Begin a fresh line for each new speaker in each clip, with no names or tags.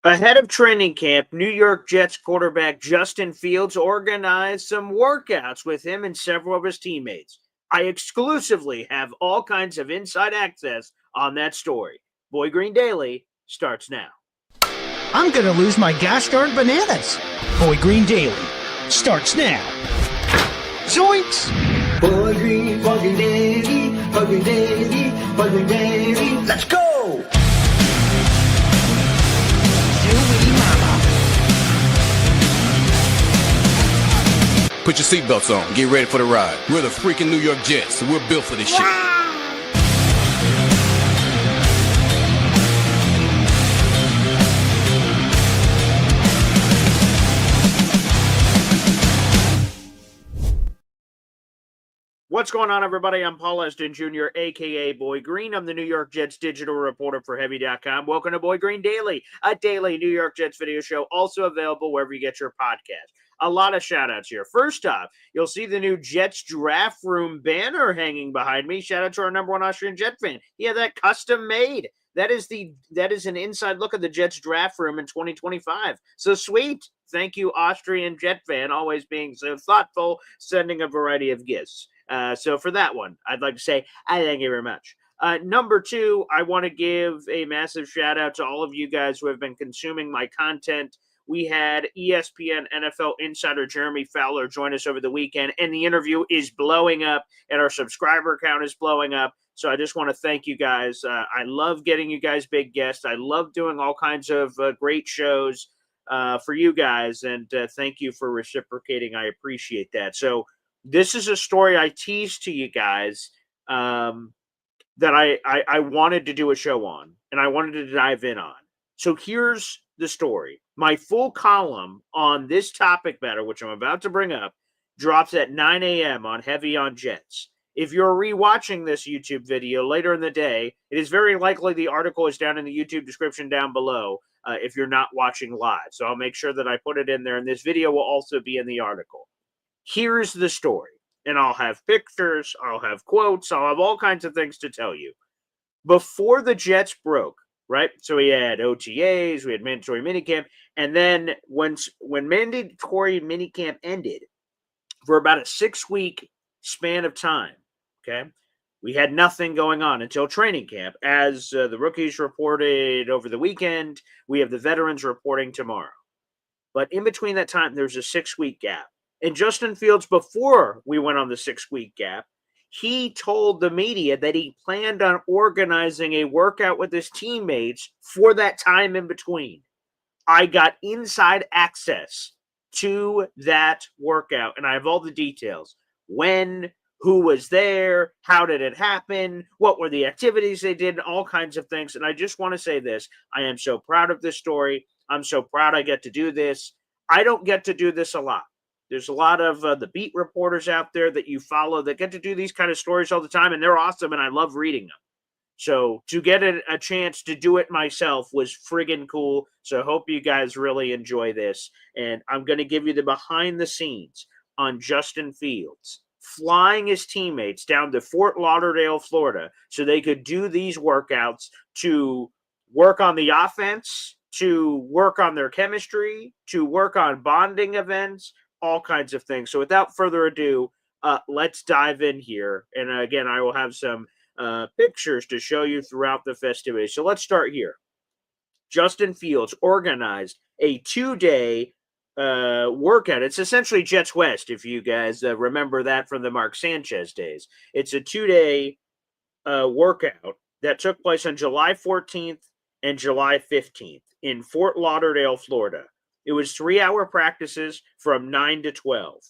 Ahead of training camp, New York Jets quarterback Justin Fields organized some workouts with him and several of his teammates. I exclusively have all kinds of inside access on that story. Boy Green Daily starts now.
I'm gonna lose my gosh darn bananas. Boy Green Daily starts now. Zoinks!
Boy Green Daily, Boy Green Daily, Boy Green Daily. Let's go!
Zooey mama.
Put your seatbelts on. Get ready for the ride. We're the freaking New York Jets. We're built for this shit.
What's going on, everybody? I'm Paul Eston Jr., a.k.a. Boy Green. I'm the New York Jets digital reporter for Heavy.com. Welcome to Boy Green Daily, a daily New York Jets video show, also available wherever you get your podcast. A lot of shout-outs here. First off, you'll see the new Jets draft room banner hanging behind me. Shout out to our number one Austrian Jet fan. He had that custom made. That is an inside look at the Jets draft room in 2025. So sweet. Thank you, Austrian Jet fan, always being so thoughtful, sending a variety of gifts. So for that one, I'd like to say, I thank you very much. Number two, I want to give a massive shout out to all of you guys who have been consuming my content. We had ESPN NFL insider Jeremy Fowler join us over the weekend, and the interview is blowing up, and our subscriber count is blowing up. So I just want to thank you guys. I love getting you guys big guests. I love doing all kinds of great shows for you guys, and thank you for reciprocating. I appreciate that. So this is a story I teased to you guys that I wanted to do a show on, and I wanted to dive in on. So here's the story. My full column on this topic matter, which I'm about to bring up, drops at 9 a.m. on Heavy on Jets. If you're rewatching this YouTube video later in the day, it is very likely the article is down in the YouTube description down below if you're not watching live. So I'll make sure that I put it in there, and this video will also be in the article. Here's the story, and I'll have pictures, I'll have quotes, I'll have all kinds of things to tell you. Before the Jets broke, right? So we had OTAs, we had mandatory minicamp, and then when mandatory minicamp ended, for about a 6-week span of time, okay, we had nothing going on until training camp. As the rookies reported over the weekend, we have the veterans reporting tomorrow. But in between that time, there's a 6-week gap. And Justin Fields, before we went on the 6-week gap, he told the media that he planned on organizing a workout with his teammates for that time in between. I got inside access to that workout, and I have all the details. When, who was there, how did it happen, what were the activities they did, all kinds of things. And I just want to say this. I am so proud of this story. I'm so proud I get to do this. I don't get to do this a lot. There's a lot of the beat reporters out there that you follow that get to do these kind of stories all the time, and they're awesome, and I love reading them. So to get a chance to do it myself was friggin' cool. So I hope you guys really enjoy this. And I'm going to give you the behind the scenes on Justin Fields flying his teammates down to Fort Lauderdale, Florida, so they could do these workouts to work on the offense, to work on their chemistry, to work on bonding events, all kinds of things. So without further ado, let's dive in here. And again, I will have some pictures to show you throughout the festivities. So let's start here. Justin Fields organized a 2-day workout. It's essentially Jets West, if you guys remember that from the Mark Sanchez days. It's a 2-day workout that took place on July 14th and July 15th in Fort Lauderdale, Florida. It was 3-hour practices from 9 to 12.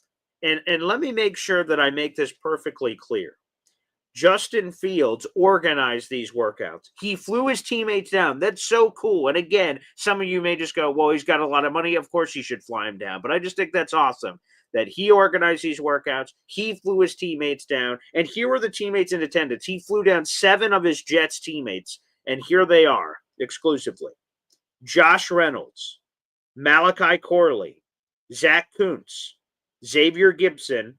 And let me make sure that I make this perfectly clear. Justin Fields organized these workouts. He flew his teammates down. That's so cool. And again, some of you may just go, well, he's got a lot of money. Of course he should fly him down. But I just think that's awesome that he organized these workouts. He flew his teammates down. And here were the teammates in attendance. He flew down 7 of his Jets teammates. And here they are exclusively. Josh Reynolds, Malachi Corley, Zach Kuntz, Xavier Gibson,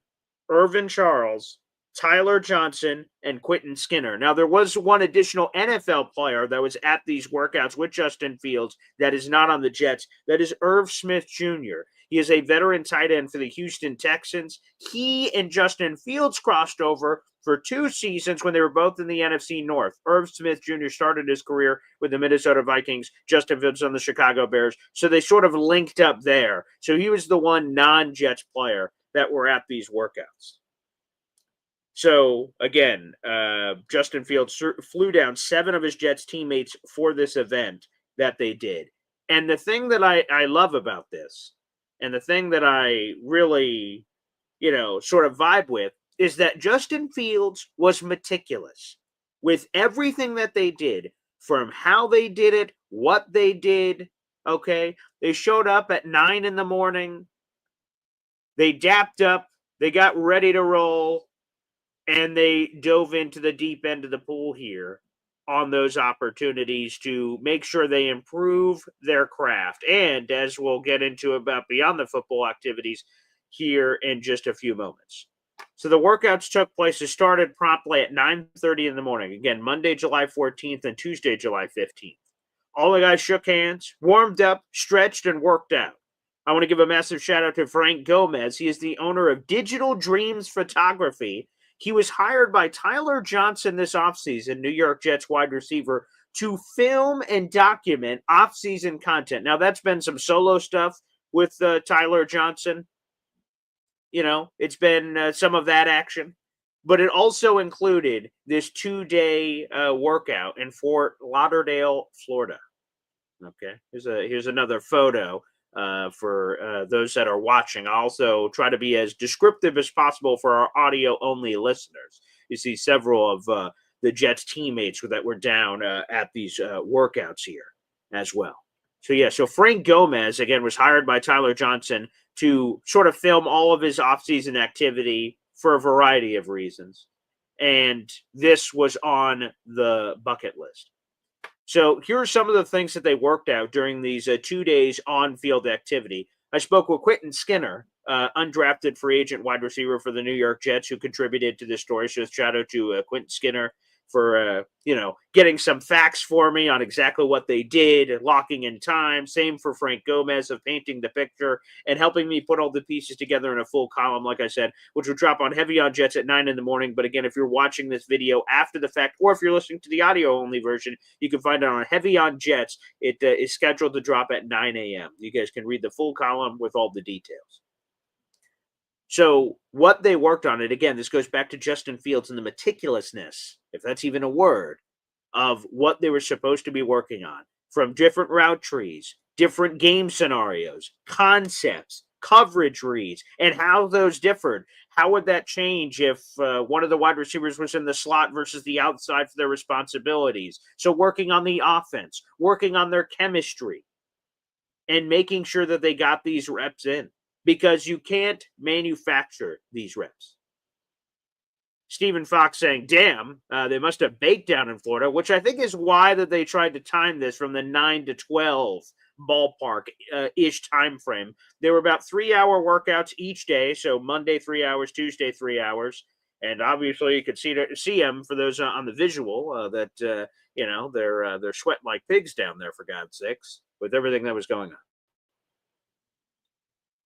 Irvin Charles, Tyler Johnson, and Quentin Skinner. Now, there was one additional NFL player that was at these workouts with Justin Fields that is not on the Jets. That is Irv Smith Jr. He is a veteran tight end for the Houston Texans. He and Justin Fields crossed over for 2 seasons when they were both in the NFC North. Irv Smith Jr. started his career with the Minnesota Vikings, Justin Fields on the Chicago Bears. So they sort of linked up there. So he was the one non-Jets player that were at these workouts. So, again, Justin Fields flew down 7 of his Jets teammates for this event that they did. And the thing that I love about this, and the thing that I really, sort of vibe with, is that Justin Fields was meticulous with everything that they did, from how they did it, what they did, okay? They showed up at 9 in the morning. They dapped up. They got ready to roll. And they dove into the deep end of the pool here on those opportunities to make sure they improve their craft. And as we'll get into about beyond the football activities here in just a few moments. So the workouts took place. It started promptly at 9:30 in the morning. Again, Monday, July 14th and Tuesday, July 15th. All the guys shook hands, warmed up, stretched, and worked out. I want to give a massive shout out to Frank Gomez. He is the owner of Digital Dreams Photography. He was hired by Tyler Johnson this offseason, New York Jets wide receiver, to film and document offseason content. Now, that's been some solo stuff with Tyler Johnson. It's been some of that action. But it also included this 2-day workout in Fort Lauderdale, Florida. Okay, here's another photo for those that are watching. I also try to be as descriptive as possible for our audio-only listeners. You see several of the Jets teammates that were down at these workouts here as well. So Frank Gomez, again, was hired by Tyler Johnson to sort of film all of his offseason activity for a variety of reasons. And this was on the bucket list. So here are some of the things that they worked out during these 2 days on-field activity. I spoke with Quentin Skinner, undrafted free agent wide receiver for the New York Jets, who contributed to this story. So shout out to Quentin Skinner for, getting some facts for me on exactly what they did, locking in time. Same for Frank Gomez of painting the picture and helping me put all the pieces together in a full column, like I said, which will drop on Heavy on Jets at 9 in the morning. But again, if you're watching this video after the fact, or if you're listening to the audio-only version, you can find it on Heavy on Jets. It is scheduled to drop at 9 a.m. You guys can read the full column with all the details. So what they worked on, and again, this goes back to Justin Fields and the meticulousness, if that's even a word, of what they were supposed to be working on, from different route trees, different game scenarios, concepts, coverage reads, and how those differed. How would that change if one of the wide receivers was in the slot versus the outside for their responsibilities? So working on the offense, working on their chemistry, and making sure that they got these reps in. Because you can't manufacture these reps. Stephen Fox saying, damn, they must have baked down in Florida, which I think is why that they tried to time this from the 9 to 12 ballpark-ish time frame. They were about 3-hour workouts each day, so Monday 3 hours, Tuesday 3 hours. And obviously you could see them for those on the visual that, they're sweating like pigs down there, for God's sakes, with everything that was going on.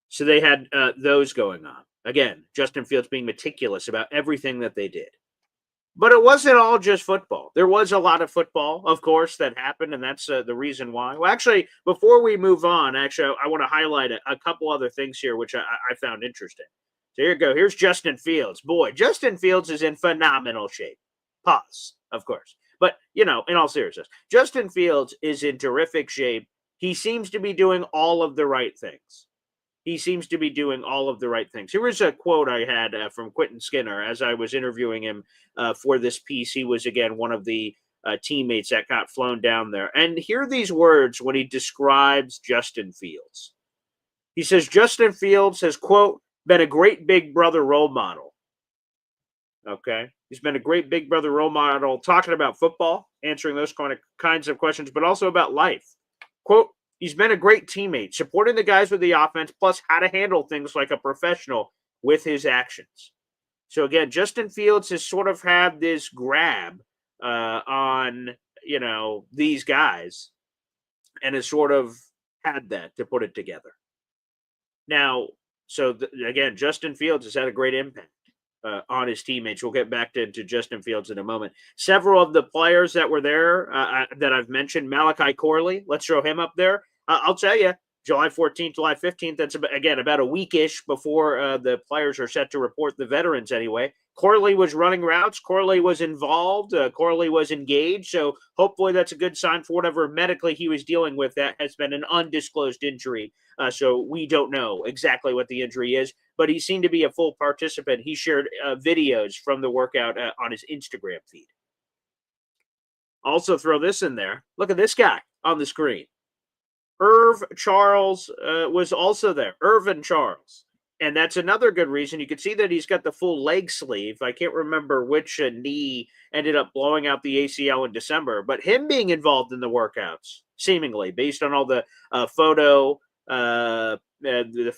So they had those going on. Again, Justin Fields being meticulous about everything that they did. But it wasn't all just football. There was a lot of football, of course, that happened, and that's the reason why. Well, actually, before we move on, I want to highlight a couple other things here, which I found interesting. So here you go. Here's Justin Fields. Boy, Justin Fields is in phenomenal shape. Pause, of course. But, in all seriousness, Justin Fields is in terrific shape. He seems to be doing all of the right things. Here was a quote I had from Quentin Skinner as I was interviewing him for this piece. He was, again, one of the teammates that got flown down there. And here are these words when he describes Justin Fields. He says, Justin Fields has, quote, been a great big brother role model. Okay. He's been a great big brother role model talking about football, answering those kinds of questions, but also about life. Quote, he's been a great teammate, supporting the guys with the offense, plus how to handle things like a professional with his actions. So again, Justin Fields has sort of had this grab on, these guys and has sort of had that to put it together. Now, again, Justin Fields has had a great impact on his teammates. We'll get back to Justin Fields in a moment. Several of the players that were there that I've mentioned, Malachi Corley, let's throw him up there. I'll tell you, July 14th, July 15th, that's, about a weekish before the players are set to report, the veterans anyway. Corley was running routes. Corley was involved. Corley was engaged. So hopefully that's a good sign for whatever medically he was dealing with. That has been an undisclosed injury. So we don't know exactly what the injury is, but he seemed to be a full participant. He shared videos from the workout on his Instagram feed. Also throw this in there. Look at this guy on the screen. Irv Charles was also there. Irvin Charles. And that's another good reason. You can see that he's got the full leg sleeve. I can't remember which knee ended up blowing out the ACL in December, but him being involved in the workouts, seemingly, based on all the the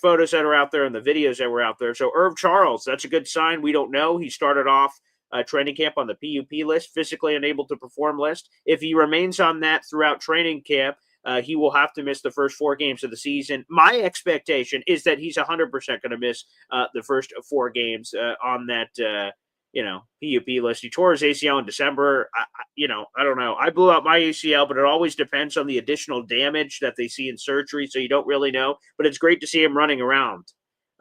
photos that are out there and the videos that were out there. So Irv Charles, that's a good sign. We don't know. He started off training camp on the PUP list, physically unable to perform list. If he remains on that throughout training camp, he will have to miss the first 4 games of the season. My expectation is that he's 100% going to miss the first 4 games on that, PUP list. He tore his ACL in December. I don't know. I blew out my ACL, but it always depends on the additional damage that they see in surgery, so you don't really know. But it's great to see him running around.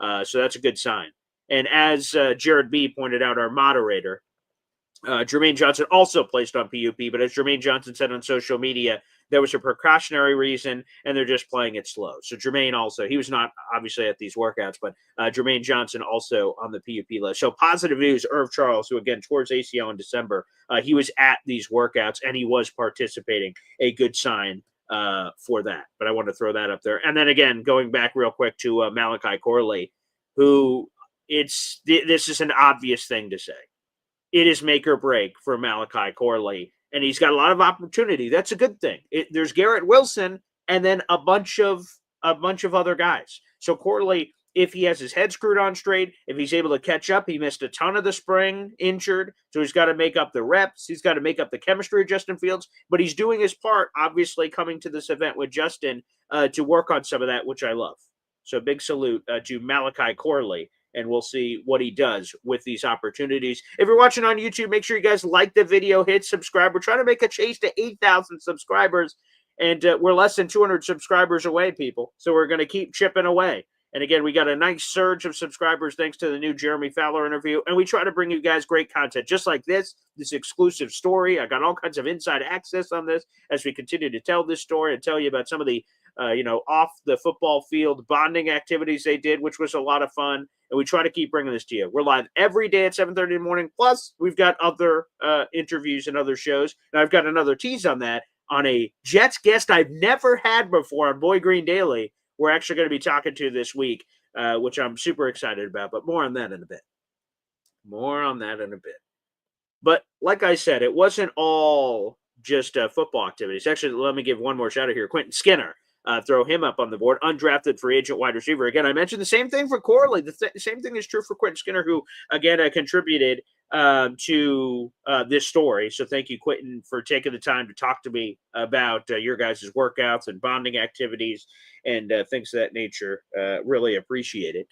So that's a good sign. And as Jared B. pointed out, our moderator, Jermaine Johnson also placed on PUP, but as Jermaine Johnson said on social media, there was a precautionary reason, and they're just playing it slow. So Jermaine also, he was not obviously at these workouts, but Jermaine Johnson also on the PUP list. So positive news, Irv Charles, who again tore his ACL in December, he was at these workouts, and he was participating. A good sign for that. But I want to throw that up there. And then again, going back real quick to Malachi Corley, who this is an obvious thing to say. It is make or break for Malachi Corley, and he's got a lot of opportunity. That's a good thing. There's Garrett Wilson and then a bunch of other guys. So Corley, if he has his head screwed on straight, if he's able to catch up, he missed a ton of the spring injured, so he's got to make up the reps. He's got to make up the chemistry of Justin Fields, but he's doing his part, obviously coming to this event with Justin to work on some of that, which I love. So big salute to Malachi Corley. And we'll see what he does with these opportunities. If you're watching on YouTube, make sure you guys like the video, hit subscribe. We're trying to make a chase to 8,000 subscribers, and we're less than 200 subscribers away, people. So we're going to keep chipping away. And again, we got a nice surge of subscribers thanks to the new Jeremy Fowler interview. And we try to bring you guys great content just like this exclusive story. I got all kinds of inside access on this as we continue to tell this story and tell you about some of the off the football field bonding activities they did, which was a lot of fun. And we try to keep bringing this to you. We're live every day at 7:30 in the morning. Plus, we've got other interviews and other shows. And I've got another tease on that on a Jets guest I've never had before on Boy Green Daily. We're actually going to be talking to this week, which I'm super excited about. But more on that in a bit. But like I said, it wasn't all just football activities. Actually, let me give one more shout out here. Quentin Skinner. Throw him up on the board. Undrafted free agent wide receiver. Again, I mentioned the same thing for Corley. The same thing is true for Quentin Skinner, who, again, contributed to this story. So thank you, Quentin, for taking the time to talk to me about your guys' workouts and bonding activities and things of that nature. Really appreciate it.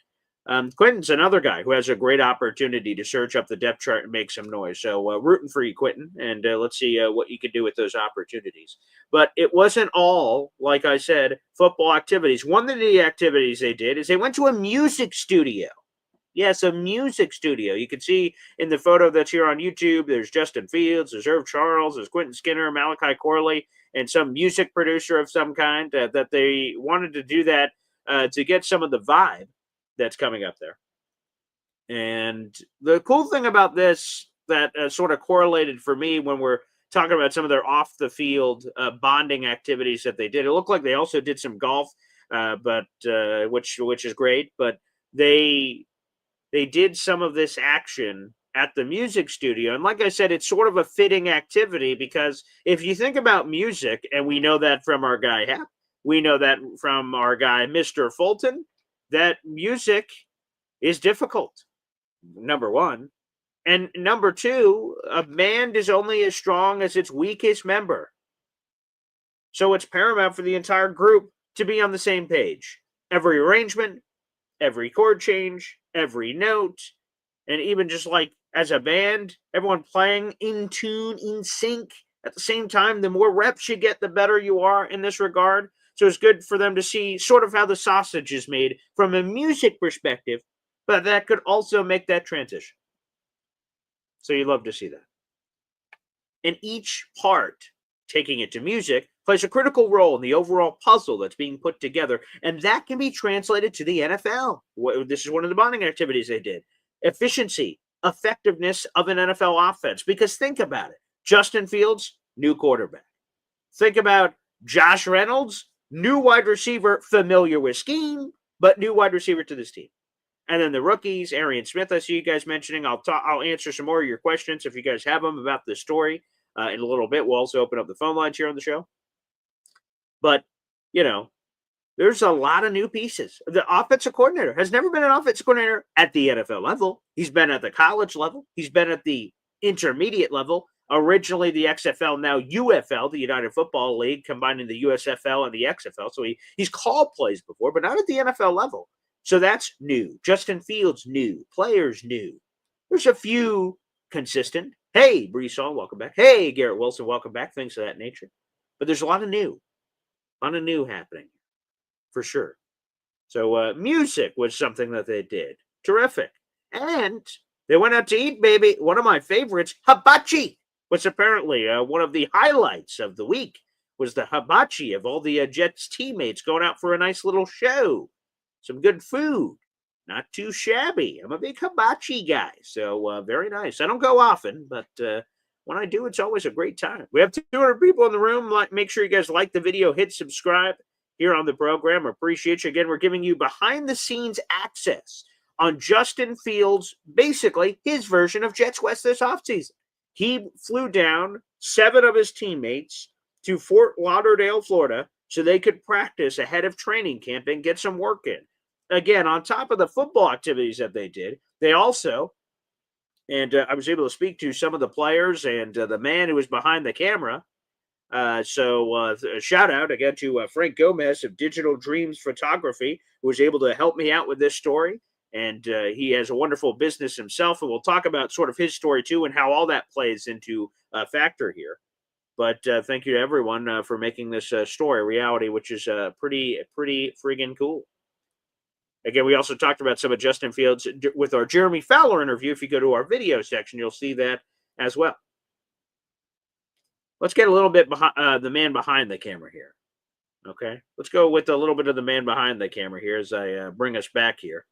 Quentin's another guy who has a great opportunity to surge up the depth chart and make some noise. So rooting for you, Quentin, and let's see what you can do with those opportunities. But it wasn't all, like I said, football activities. One of the activities they did is they went to a music studio. Yes, a music studio. You can see in the photo that's here on YouTube, there's Justin Fields, there's Irv Charles, there's Quentin Skinner, Malachi Corley, and some music producer of some kind that they wanted to do that to get some of the vibe that's coming up there. And the cool thing about this that sort of correlated for me when we're talking about some of their off the field bonding activities that they did, it looked like they also did some golf, but which is great. But they did some of this action at the music studio. And like I said, it's sort of a fitting activity because if you think about music, and we know that from our guy Hap, we know that from our guy Mr. Fulton, that music is difficult, number one. And number two, a band is only as strong as its weakest member. So it's paramount for the entire group to be on the same page. Every arrangement, every chord change, every note, and even just like as a band, everyone playing in tune, in sync at the same time. The more reps you get, the better you are in this regard. So it's good for them to see sort of how the sausage is made from a music perspective, but that could also make that transition. So you love to see that. And each part, taking it to music, plays a critical role in the overall puzzle that's being put together, and that can be translated to the NFL. This is one of the bonding activities they did. Efficiency, effectiveness of an NFL offense. Because think about it. Justin Fields, new quarterback. Think about Josh Reynolds, new wide receiver, familiar with scheme, but new wide receiver to this team. And then the rookies, Arian Smith, I see you guys mentioning. I'll answer some more of your questions if you guys have them about this story in a little bit. We'll also open up the phone lines here on the show. But, there's a lot of new pieces. The offensive coordinator has never been an offensive coordinator at the NFL level. He's been at the college level. He's been at the intermediate level. Originally the XFL, now UFL, the United Football League, combining the USFL and the XFL. So he's called plays before, but not at the NFL level. So that's new. Justin Fields, new. Players, new. There's a few consistent. Hey, Brees Hall, welcome back. Hey, Garrett Wilson, welcome back. Things of that nature. But there's a lot of new. A lot of new happening, for sure. So music was something that they did. Terrific. And they went out to eat, baby. One of my favorites, hibachi, was apparently one of the highlights of the week, was the hibachi of all the Jets teammates going out for a nice little show. Some good food. Not too shabby. I'm a big hibachi guy. So very nice. I don't go often, but when I do, it's always a great time. We have 200 people in the room. Make sure you guys like the video. Hit subscribe here on the program. Appreciate you. Again, we're giving you behind-the-scenes access on Justin Fields, basically his version of Jets West this offseason. He flew down 7 of his teammates to Fort Lauderdale, Florida, so they could practice ahead of training camp and get some work in. Again, on top of the football activities that they did, they also, and I was able to speak to some of the players and the man who was behind the camera. So a shout out again to Frank Gomez of Digital Dreams Photography, who was able to help me out with this story. And he has a wonderful business himself, and we'll talk about sort of his story too and how all that plays into a factor here. But thank you to everyone for making this story a reality, which is pretty friggin' cool. Again, we also talked about some of Justin Fields with our Jeremy Fowler interview. If you go to our video section, you'll see that as well. Let's get a little bit behind the man behind the camera here. Okay, let's go with a little bit of the man behind the camera here as I bring us back here.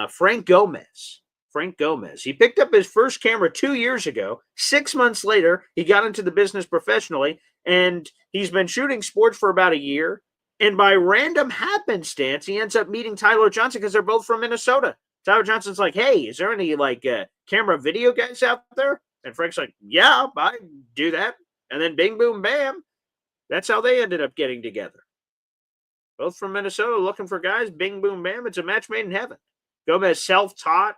Frank Gomez. Frank Gomez. He picked up his first camera 2 years ago. 6 months later, he got into the business professionally, and he's been shooting sports for about a year. And by random happenstance, he ends up meeting Tyler Johnson because they're both from Minnesota. Tyler Johnson's like, hey, is there any camera video guys out there? And Frank's like, yeah, I do that. And then bing, boom, bam. That's how they ended up getting together. Both from Minnesota looking for guys. Bing, boom, bam. It's a match made in heaven. Gomez self-taught,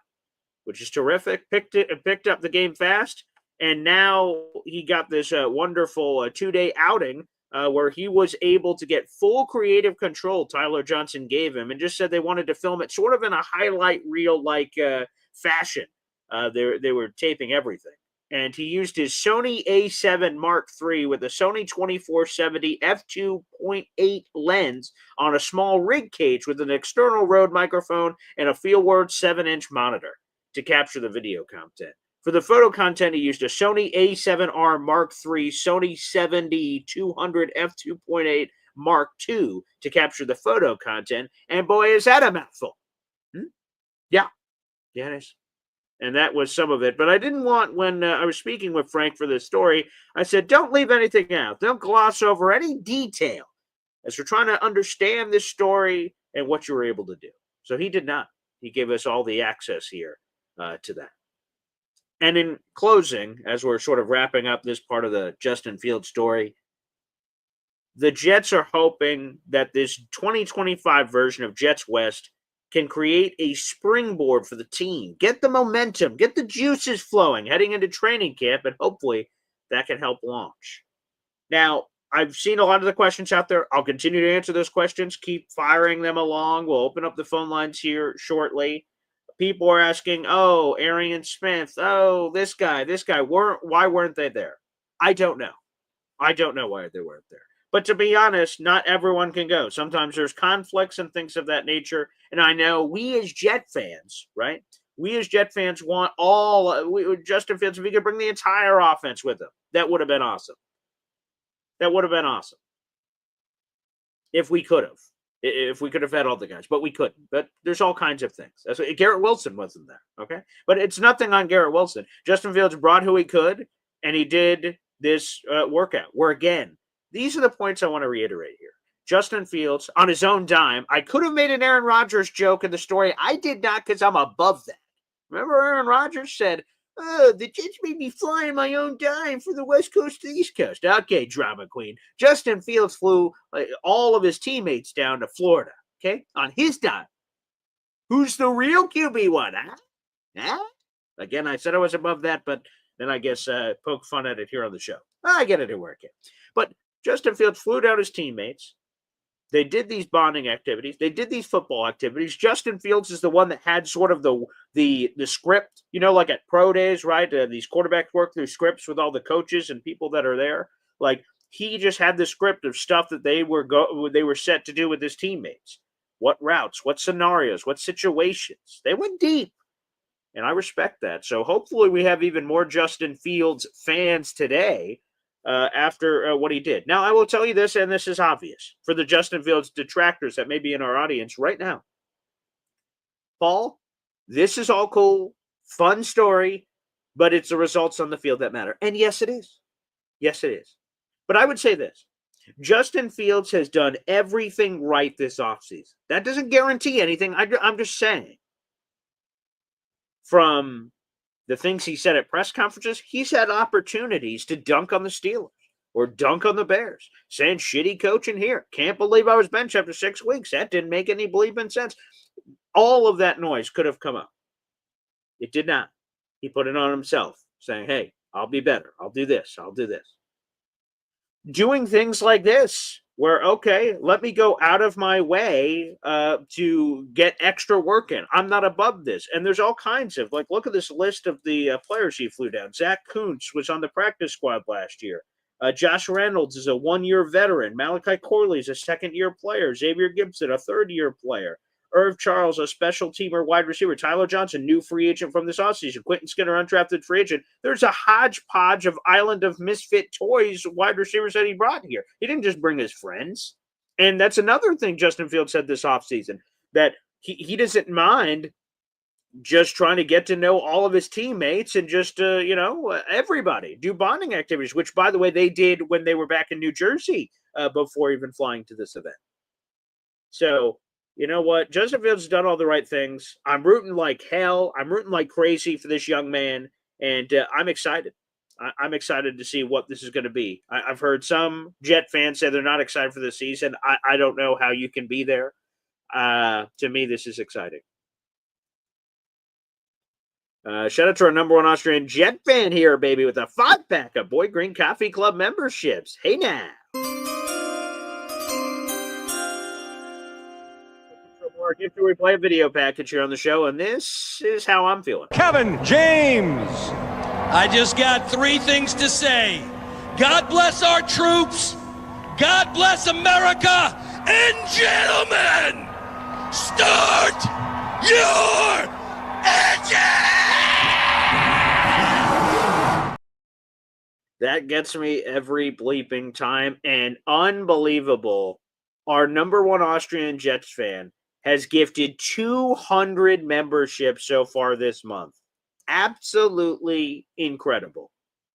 which is terrific. Picked up the game fast. And now he got this wonderful 2-day outing where he was able to get full creative control Tyler Johnson gave him, and just said they wanted to film it sort of in a highlight reel-like fashion. They were taping everything. And he used his Sony A7 Mark III with a Sony 2470 f2.8 lens on a small rig cage with an external Rode microphone and a Fieldworth 7-inch monitor to capture the video content. For the photo content, he used a Sony A7R Mark III, Sony 70-200 f2.8 Mark II to capture the photo content. And boy, is that a mouthful. Yeah, it is. And that was some of it. But I didn't want, when I was speaking with Frank for this story, I said, don't leave anything out. Don't gloss over any detail as we're trying to understand this story and what you were able to do. So he did not. He gave us all the access here to that. And in closing, as we're sort of wrapping up this part of the Justin Fields story, the Jets are hoping that this 2025 version of Jets West can create a springboard for the team, get the momentum, get the juices flowing heading into training camp, and hopefully that can help launch. Now, I've seen a lot of the questions out there. I'll continue to answer those questions. Keep firing them along. We'll open up the phone lines here shortly. People are asking, oh, Arian Smith, oh, this guy. Why weren't they there? I don't know. I don't know why they weren't there. But to be honest, not everyone can go. Sometimes there's conflicts and things of that nature. And I know we as Jet fans, right? We as Jet fans want Justin Fields, if he could bring the entire offense with him, that would have been awesome. That would have been awesome. If we could have. If we could have had all the guys. But we couldn't. But there's all kinds of things. That's what, Garrett Wilson wasn't there. Okay? But it's nothing on Garrett Wilson. Justin Fields brought who he could, and he did this workout. Where, again, these are the points I want to reiterate here. Justin Fields, on his own dime, I could have made an Aaron Rodgers joke in the story. I did not because I'm above that. Remember Aaron Rodgers said, oh, the Jets made me fly on my own dime from the West Coast to the East Coast. Okay, drama queen. Justin Fields flew all of his teammates down to Florida, okay, on his dime. Who's the real QB1? Huh? Again, I said I was above that, but then I guess poke fun at it here on the show. I get it at work. But Justin Fields flew down his teammates. They did these bonding activities. They did these football activities. Justin Fields is the one that had sort of the script, like at pro days, right? These quarterbacks work through scripts with all the coaches and people that are there. Like, he just had the script of stuff that they were set to do with his teammates. What routes, what scenarios, what situations. They went deep, and I respect that. So hopefully we have even more Justin Fields fans today after what he did. Now, I will tell you this, and this is obvious for the Justin Fields detractors that may be in our audience right now. Paul, this is all cool, fun story, but it's the results on the field that matter. And yes, it is. Yes, it is. But I would say this. Justin Fields has done everything right this offseason. That doesn't guarantee anything. I'm just saying. From the things he said at press conferences, he's had opportunities to dunk on the Steelers or dunk on the Bears, saying shitty coaching here. Can't believe I was benched after 6 weeks. That didn't make any bleeping sense. All of that noise could have come up. It did not. He put it on himself, saying, hey, I'll be better. I'll do this. I'll do this. Doing things like this, where, okay, let me go out of my way to get extra work in. I'm not above this. And there's all kinds of, look at this list of the players he flew down. Zach Kuntz was on the practice squad last year. Josh Reynolds is a one-year veteran. Malachi Corley is a second-year player. Xavier Gibson, a third-year player. Irv Charles, a special teamer wide receiver. Tyler Johnson, new free agent from this offseason. Quentin Skinner, undrafted free agent. There's a hodgepodge of Island of Misfit Toys wide receivers that he brought here. He didn't just bring his friends. And that's another thing Justin Fields said this offseason, that he doesn't mind just trying to get to know all of his teammates and just, everybody. Do bonding activities, which, by the way, they did when they were back in New Jersey before even flying to this event. So, you know what? Justin Fields has done all the right things. I'm rooting like hell. I'm rooting like crazy for this young man, and I'm excited. I'm excited to see what this is going to be. I've heard some Jet fans say they're not excited for the season. I don't know how you can be there. To me, this is exciting. Shout out to our number one Austrian Jet fan here, baby, with a 5-pack of Boy Green Coffee Club memberships. Hey now. Gift to replay video package here on the show, and this is how I'm feeling.
Kevin James.
I just got 3 things to say. God bless our troops. God bless America. And gentlemen, start your engine!
That gets me every bleeping time, and unbelievable. Our number one Austrian Jets fan has gifted 200 memberships so far this month. Absolutely incredible.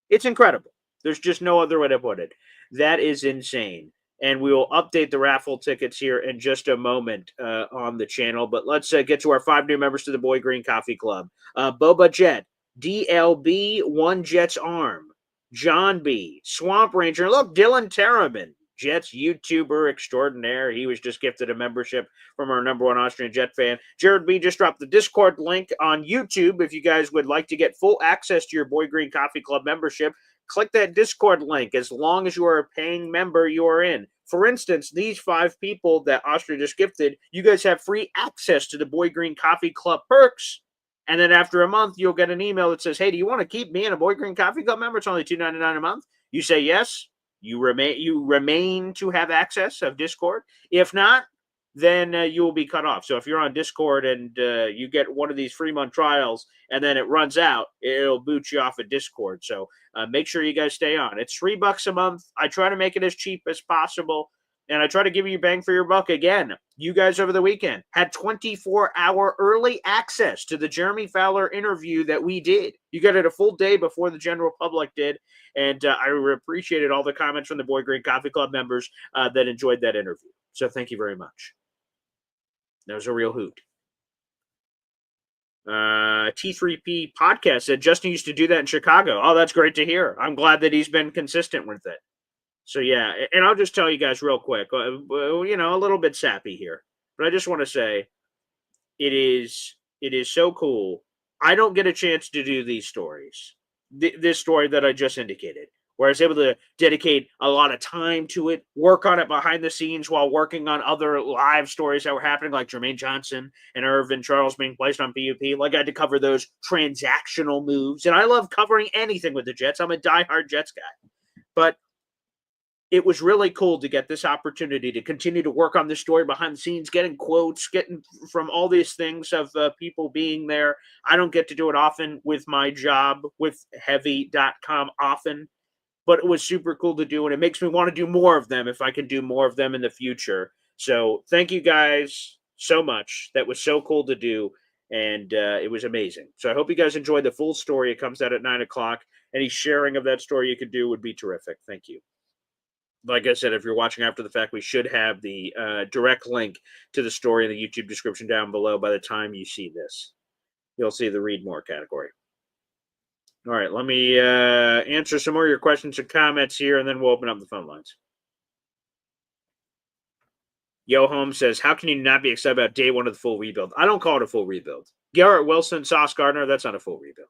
It's incredible. There's just no other way to put it. That is insane. And we will update the raffle tickets here in just a moment on the channel. But let's get to our 5 new members to the Boy Green Coffee Club. Boba Jet, DLB, One Jet's Arm, John B, Swamp Ranger. Look, Dylan Terraman Jets YouTuber extraordinaire. He was just gifted a membership from our number one Austrian Jet fan. Jared B just dropped the Discord link on YouTube. If you guys would like to get full access to your Boy Green Coffee Club membership, click that Discord link. As long as you are a paying member, you are in. For instance, these 5 people that Austria just gifted, you guys have free access to the Boy Green Coffee Club perks. And then after a month, you'll get an email that says, hey, do you want to keep being a Boy Green Coffee Club member? It's only $2.99 a month. You say yes. You remain to have access of Discord. If not, then you will be cut off. So if you're on Discord and you get one of these free month trials and then it runs out, it'll boot you off of Discord. So make sure you guys stay on. It's $3 a month. I try to make it as cheap as possible. And I try to give you bang for your buck. Again, you guys over the weekend had 24-hour early access to the Jeremy Fowler interview that we did. You got it a full day before the general public did. And I appreciated all the comments from the Boy Green Coffee Club members that enjoyed that interview. So thank you very much. That was a real hoot. T3P podcast said Justin used to do that in Chicago. Oh, that's great to hear. I'm glad that he's been consistent with it. So, yeah, and I'll just tell you guys real quick, a little bit sappy here, but I just want to say it is so cool. I don't get a chance to do these stories, this story that I just indicated, where I was able to dedicate a lot of time to it, work on it behind the scenes while working on other live stories that were happening, like Jermaine Johnson and Irvin Charles being placed on PUP. Like, I had to cover those transactional moves, and I love covering anything with the Jets. I'm a diehard Jets guy. But it was really cool to get this opportunity to continue to work on this story behind the scenes, getting quotes, getting from all these things of people being there. I don't get to do it often with my job with heavy.com often, but it was super cool to do. And it makes me want to do more of them if I can do more of them in the future. So thank you guys so much. That was so cool to do. And it was amazing. So I hope you guys enjoyed the full story. It comes out at 9:00. Any sharing of that story you could do would be terrific. Thank you. Like I said, if you're watching after the fact, we should have the direct link to the story in the YouTube description down below by the time you see this. You'll see the read more category. All right, let me answer some more of your questions and comments here, and then we'll open up the phone lines. Yo Home says, how can you not be excited about day one of the full rebuild? I don't call it a full rebuild. Garrett Wilson, Sauce Gardner, that's not a full rebuild.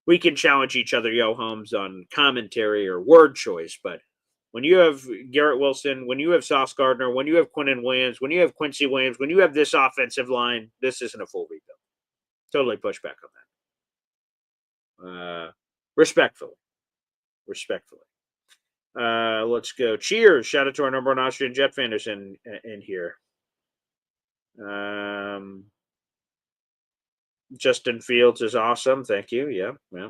We can challenge each other, Yo Homes, on commentary or word choice, but when you have Garrett Wilson, when you have Sauce Gardner, when you have Quinnen Williams, when you have Quincy Williams, when you have this offensive line, this isn't a full rebuild. Totally push back on that. Respectfully. Let's go. Cheers. Shout out to our number one Austrian Jet fan who's in here. Justin Fields is awesome. Thank you. Yeah.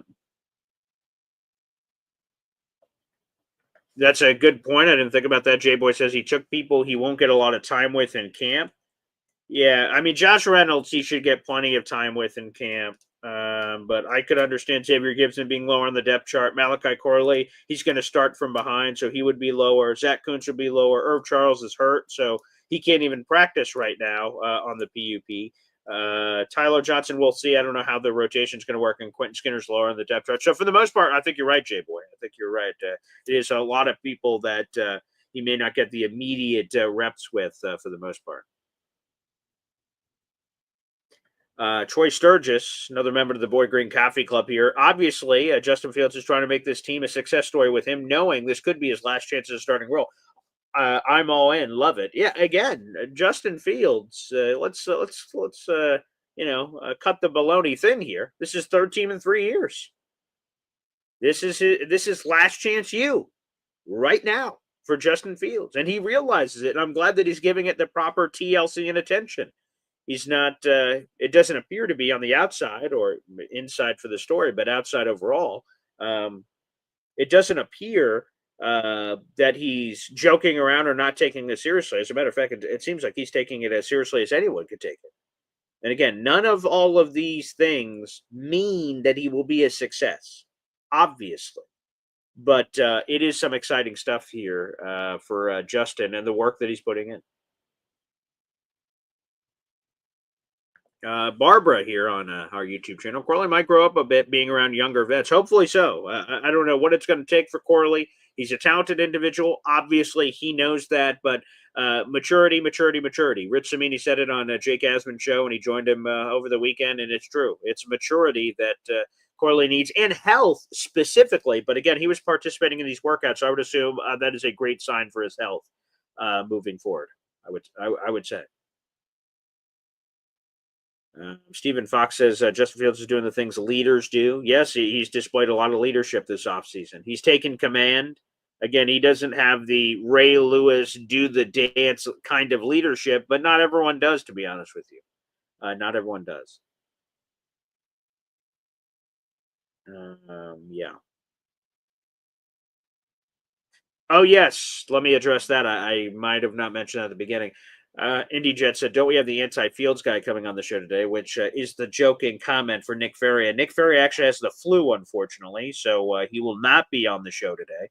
That's a good point. I didn't think about that. J-Boy says he took people he won't get a lot of time with in camp. Yeah, I mean, Josh Reynolds, he should get plenty of time with in camp. But I could understand Xavier Gibson being lower on the depth chart. Malachi Corley, he's going to start from behind, so he would be lower. Zach Kuntz would be lower. Irv Charles is hurt, so he can't even practice right now on the PUP. Tyler Johnson, we'll see. I don't know how the rotation is going to work, and Quentin Skinner's lower on the depth chart. So for the most part, I think you're right, J-Boy. I think you're right. It is a lot of people that he may not get the immediate reps with for the most part. Troy Sturgis, another member of the Boy Green Coffee Club here. Obviously, Justin Fields is trying to make this team a success story with him, knowing this could be his last chance at a starting role. I'm all in. Love it. Yeah. Again, Justin Fields. Let's cut the baloney thin here. This is third team in 3 years. This is last chance right now for Justin Fields, and he realizes it. And I'm glad that he's giving it the proper TLC and attention. He's not. It doesn't appear to be on the outside or inside for the story, but outside overall. It doesn't appear that he's joking around or not taking this seriously. As a matter of fact, it seems like he's taking it as seriously as anyone could take it. And again, none of all of these things mean that he will be a success, obviously. But it is some exciting stuff here for Justin and the work that he's putting in. Barbara here on our YouTube channel. Corley might grow up a bit being around younger vets. Hopefully so. I don't know what it's going to take for Corley. He's a talented individual. Obviously, he knows that, but maturity. Rich Samini said it on Jake Asman's show, and he joined him over the weekend, and it's true. It's maturity that Corley needs, and health specifically. But again, he was participating in these workouts, so I would assume that is a great sign for his health moving forward. I would say. Stephen Fox says Justin Fields is doing the things leaders do. Yes, he's displayed a lot of leadership this offseason. He's taken command. Again, he doesn't have the Ray Lewis do the dance kind of leadership, but not everyone does, to be honest with you. Not everyone does. Yeah. Oh, yes. Let me address that. I might have not mentioned that at the beginning. Indy Jet said, don't we have the anti-Fields guy coming on the show today, which is the joking comment for Nick Ferry. And Nick Ferry actually has the flu, unfortunately, so he will not be on the show today.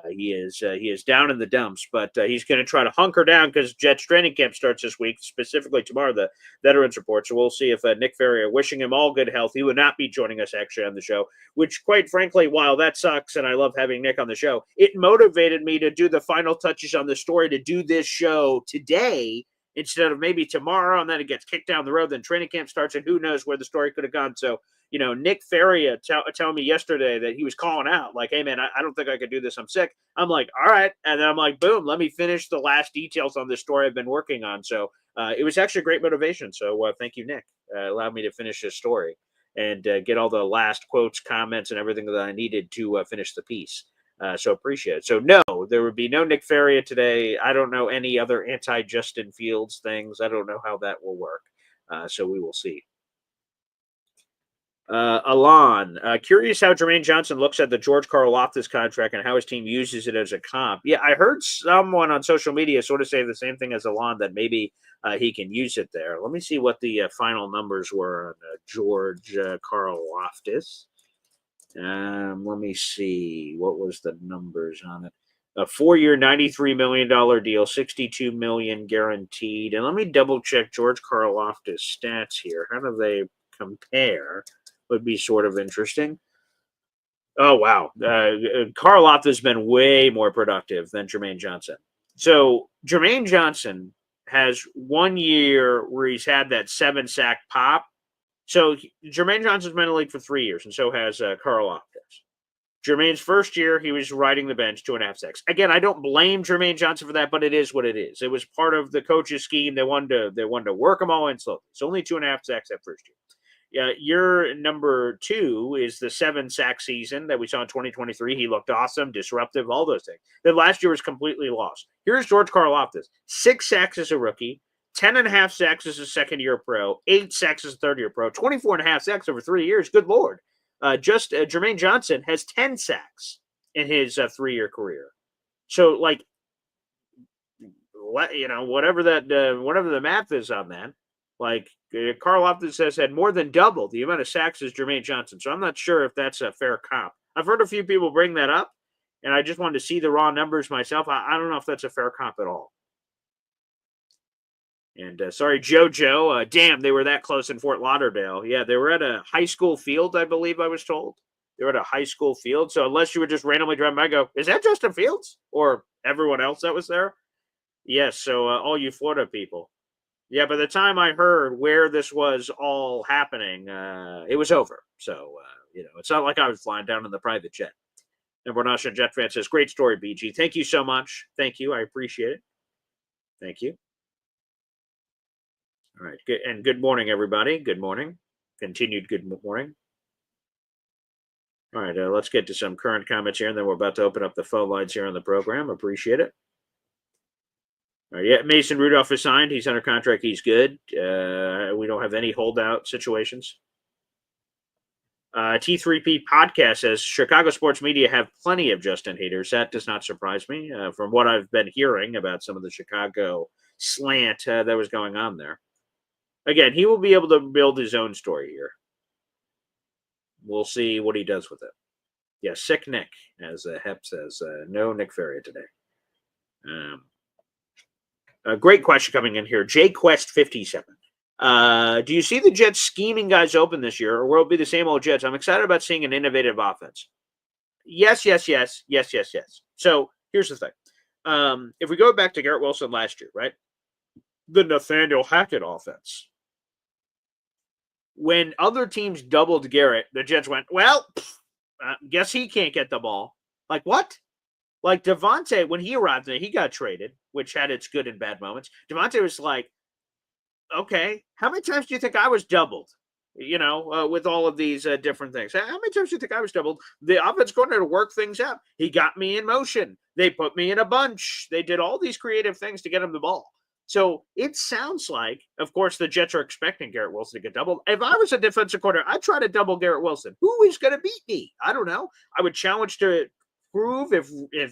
He is down in the dumps, but he's going to try to hunker down because Jets training camp starts this week, specifically tomorrow, the Veterans Report. So we'll see if Nick Ferry, wishing him all good health. He would not be joining us actually on the show, which quite frankly, while that sucks and I love having Nick on the show, it motivated me to do the final touches on the story, to do this show today instead of maybe tomorrow, and then it gets kicked down the road, then training camp starts, and who knows where the story could have gone. So, Nick Ferry telling me yesterday that he was calling out, like, hey, man, I don't think I could do this. I'm sick. I'm like, all right. And then I'm like, boom, let me finish the last details on this story I've been working on. So it was actually a great motivation. So thank you, Nick. Allowed me to finish this story and get all the last quotes, comments, and everything that I needed to finish the piece. So appreciate it. So no, there would be no Nick Ferry today. I don't know any other anti-Justin Fields things. I don't know how that will work. So we will see. Alon, curious how Jermaine Johnson looks at the George Karlaftis contract and how his team uses it as a comp. Yeah, I heard someone on social media sort of say the same thing as Alon, that maybe he can use it there. Let me see what the final numbers were on George Karlaftis. Let me see. What was the numbers on it? A 4-year, $93 million deal, $62 million guaranteed. And let me double check George Karlaftis' stats here. How do they compare? Would be sort of interesting. Oh, wow. Karlaftis has been way more productive than Jermaine Johnson. So Jermaine Johnson has 1 year where he's had that 7-sack pop. So Jermaine Johnson's been in the league for 3 years, and so has Karlaftis. Jermaine's first year, he was riding the bench, 2.5 sacks. Again, I don't blame Jermaine Johnson for that, but it is what it is. It was part of the coach's scheme. They wanted to work them all in slowly. It's only 2.5 sacks that first year. Year number 2 is the 7-sack season that we saw in 2023. He looked awesome, disruptive, all those things. Then last year was completely lost. Here's George Karlaftis. 6 sacks as a rookie, 10.5 sacks as a second-year pro, 8 sacks as a third-year pro, 24.5 sacks over 3 years. Good Lord. Jermaine Johnson has 10 sacks in his 3-year career. So, whatever the math is on that, Karlaftis has had more than double the amount of sacks as Jermaine Johnson. So I'm not sure if that's a fair comp. I've heard a few people bring that up, and I just wanted to see the raw numbers myself. I don't know if that's a fair comp at all. And sorry, JoJo. Damn, they were that close in Fort Lauderdale. Yeah, they were at a high school field, I believe I was told. They were at a high school field. So unless you were just randomly driving by, I go, is that Justin Fields? Or everyone else that was there? Yes, so all you Florida people. Yeah, by the time I heard where this was all happening, it was over. So, it's not like I was flying down in the private jet. And Bernasha Jet fan says, great story, BG. Thank you so much. Thank you. I appreciate it. Thank you. All right. Good, and good morning, everybody. Good morning. Continued good morning. All right. Let's get to some current comments here, and then we're about to open up the phone lines here on the program. Appreciate it. Yeah, Mason Rudolph is signed. He's under contract. He's good. We don't have any holdout situations. T3P podcast says Chicago sports media have plenty of Justin haters. That does not surprise me from what I've been hearing about some of the Chicago slant that was going on there. Again, he will be able to build his own story here. We'll see what he does with it. Yeah, sick Nick, as Hep says. No Nick Ferry today. A great question coming in here. JQuest57. Do you see the Jets scheming guys open this year, or will it be the same old Jets? I'm excited about seeing an innovative offense. Yes. So here's the thing. If we go back to Garrett Wilson last year, right? The Nathaniel Hackett offense. When other teams doubled Garrett, the Jets went, well, guess he can't get the ball. Like, what? Like, Devontae, when he arrived there, he got traded, which had its good and bad moments. Devontae was like, okay, how many times do you think I was doubled? With all of these different things. How many times do you think I was doubled? The offense coordinator worked things out. He got me in motion. They put me in a bunch. They did all these creative things to get him the ball. So it sounds like, of course, the Jets are expecting Garrett Wilson to get doubled. If I was a defensive coordinator, I'd try to double Garrett Wilson. Who is going to beat me? I don't know. I would challenge to prove if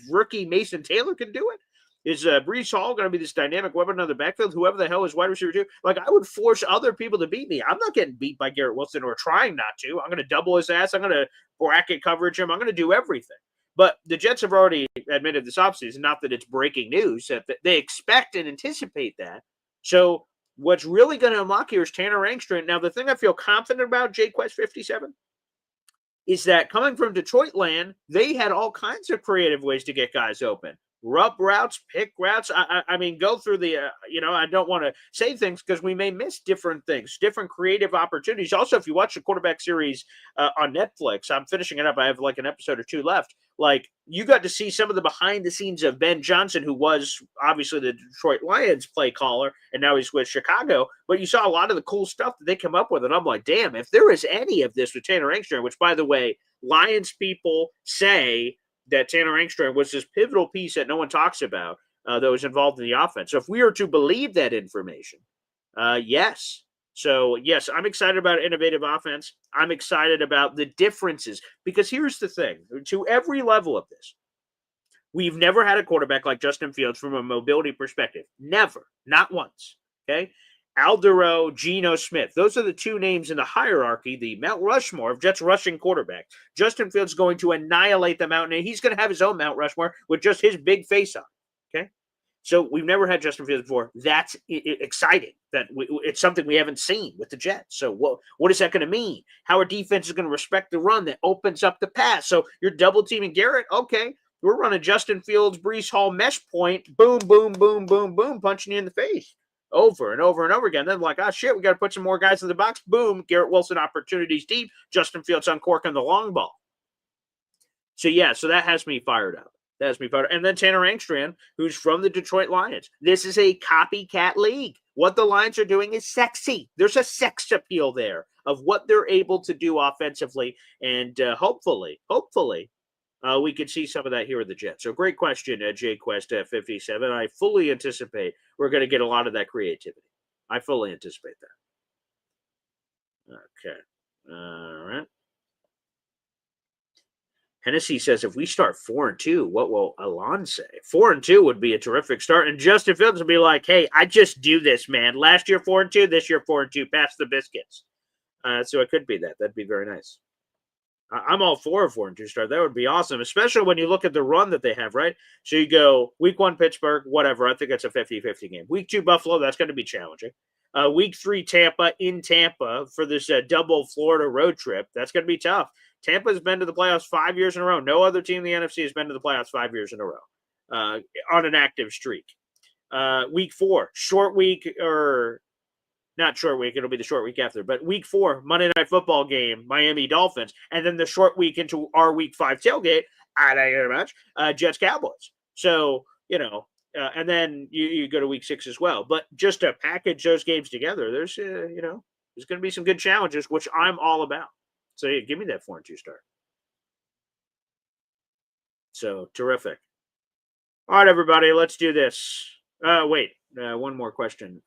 rookie Mason Taylor can do it. Is Breece Hall going to be this dynamic weapon on the backfield? Whoever the hell is wide receiver two? Like, I would force other people to beat me. I'm not getting beat by Garrett Wilson or trying not to. I'm going to double his ass. I'm going to bracket coverage him. I'm going to do everything. But the Jets have already admitted this offseason, not that it's breaking news, that they expect and anticipate that. So what's really going to unlock here is Tanner Angstrom. Now, the thing I feel confident about, JQuest57, is that coming from Detroit land, they had all kinds of creative ways to get guys open. Rub routes, pick routes. I mean, go through the, I don't want to say things because we may miss different things, different creative opportunities. Also, if you watch the quarterback series on Netflix, I'm finishing it up. I have like an episode or two left. Like, you got to see some of the behind the scenes of Ben Johnson, who was obviously the Detroit Lions play caller, and now he's with Chicago. But you saw a lot of the cool stuff that they come up with. And I'm like, damn, if there is any of this with Tanner Angstrom, which, by the way, Lions people say that Tanner Angstrom was this pivotal piece that no one talks about that was involved in the offense. So if we are to believe that information, yes. So, yes, I'm excited about innovative offense. I'm excited about the differences because here's the thing. To every level of this, we've never had a quarterback like Justin Fields from a mobility perspective. Never. Not once. Okay? Aldero, Geno Smith. Those are the two names in the hierarchy, the Mount Rushmore of Jets rushing quarterback. Justin Fields is going to annihilate the mountain, and he's going to have his own Mount Rushmore with just his big face on. Okay? So we've never had Justin Fields before. That's exciting. It's something we haven't seen with the Jets. So what is that going to mean? How our defense is going to respect the run that opens up the pass. So you're double teaming Garrett. Okay, we're running Justin Fields, Breece Hall mesh point. Boom, boom, boom, boom, boom, punching you in the face. Over and over and over again. Then like, shit, we got to put some more guys in the box. Boom, Garrett Wilson opportunities deep. Justin Fields uncorking the long ball. So, yeah, so that has me fired up. And then Tanner Angstrom, who's from the Detroit Lions. This is a copycat league. What the Lions are doing is sexy. There's a sex appeal there of what they're able to do offensively. And hopefully, we could see some of that here at the Jets. So great question, JQuest57. I fully anticipate we're going to get a lot of that creativity. I fully anticipate that. Okay. All right. Hennessy says, if we start 4-2, what will Alon say? 4-2 would be a terrific start. And Justin Fields would be like, hey, I just do this, man. Last year 4-2, this year 4-2. Pass the biscuits. So it could be that. That'd be very nice. I'm all for a 4-2 start. That would be awesome, especially when you look at the run that they have, right? So you go week 1, Pittsburgh, whatever. I think that's a 50-50 game. Week 2, Buffalo, that's going to be challenging. Week 3, Tampa in Tampa for this double Florida road trip. That's going to be tough. Tampa's been to the playoffs 5 years in a row. No other team in the NFC has been to the playoffs 5 years in a row on an active streak. Week 4, short week or not short week. It'll be the short week after. But week 4, Monday Night Football game, Miami Dolphins. And then the short week into our week 5 tailgate, I don't know much, Jets Cowboys. So, and then you go to week 6 as well. But just to package those games together, there's going to be some good challenges, which I'm all about. So yeah, give me that 4-2 start. So terrific. All right, everybody, let's do this. Wait, one more question.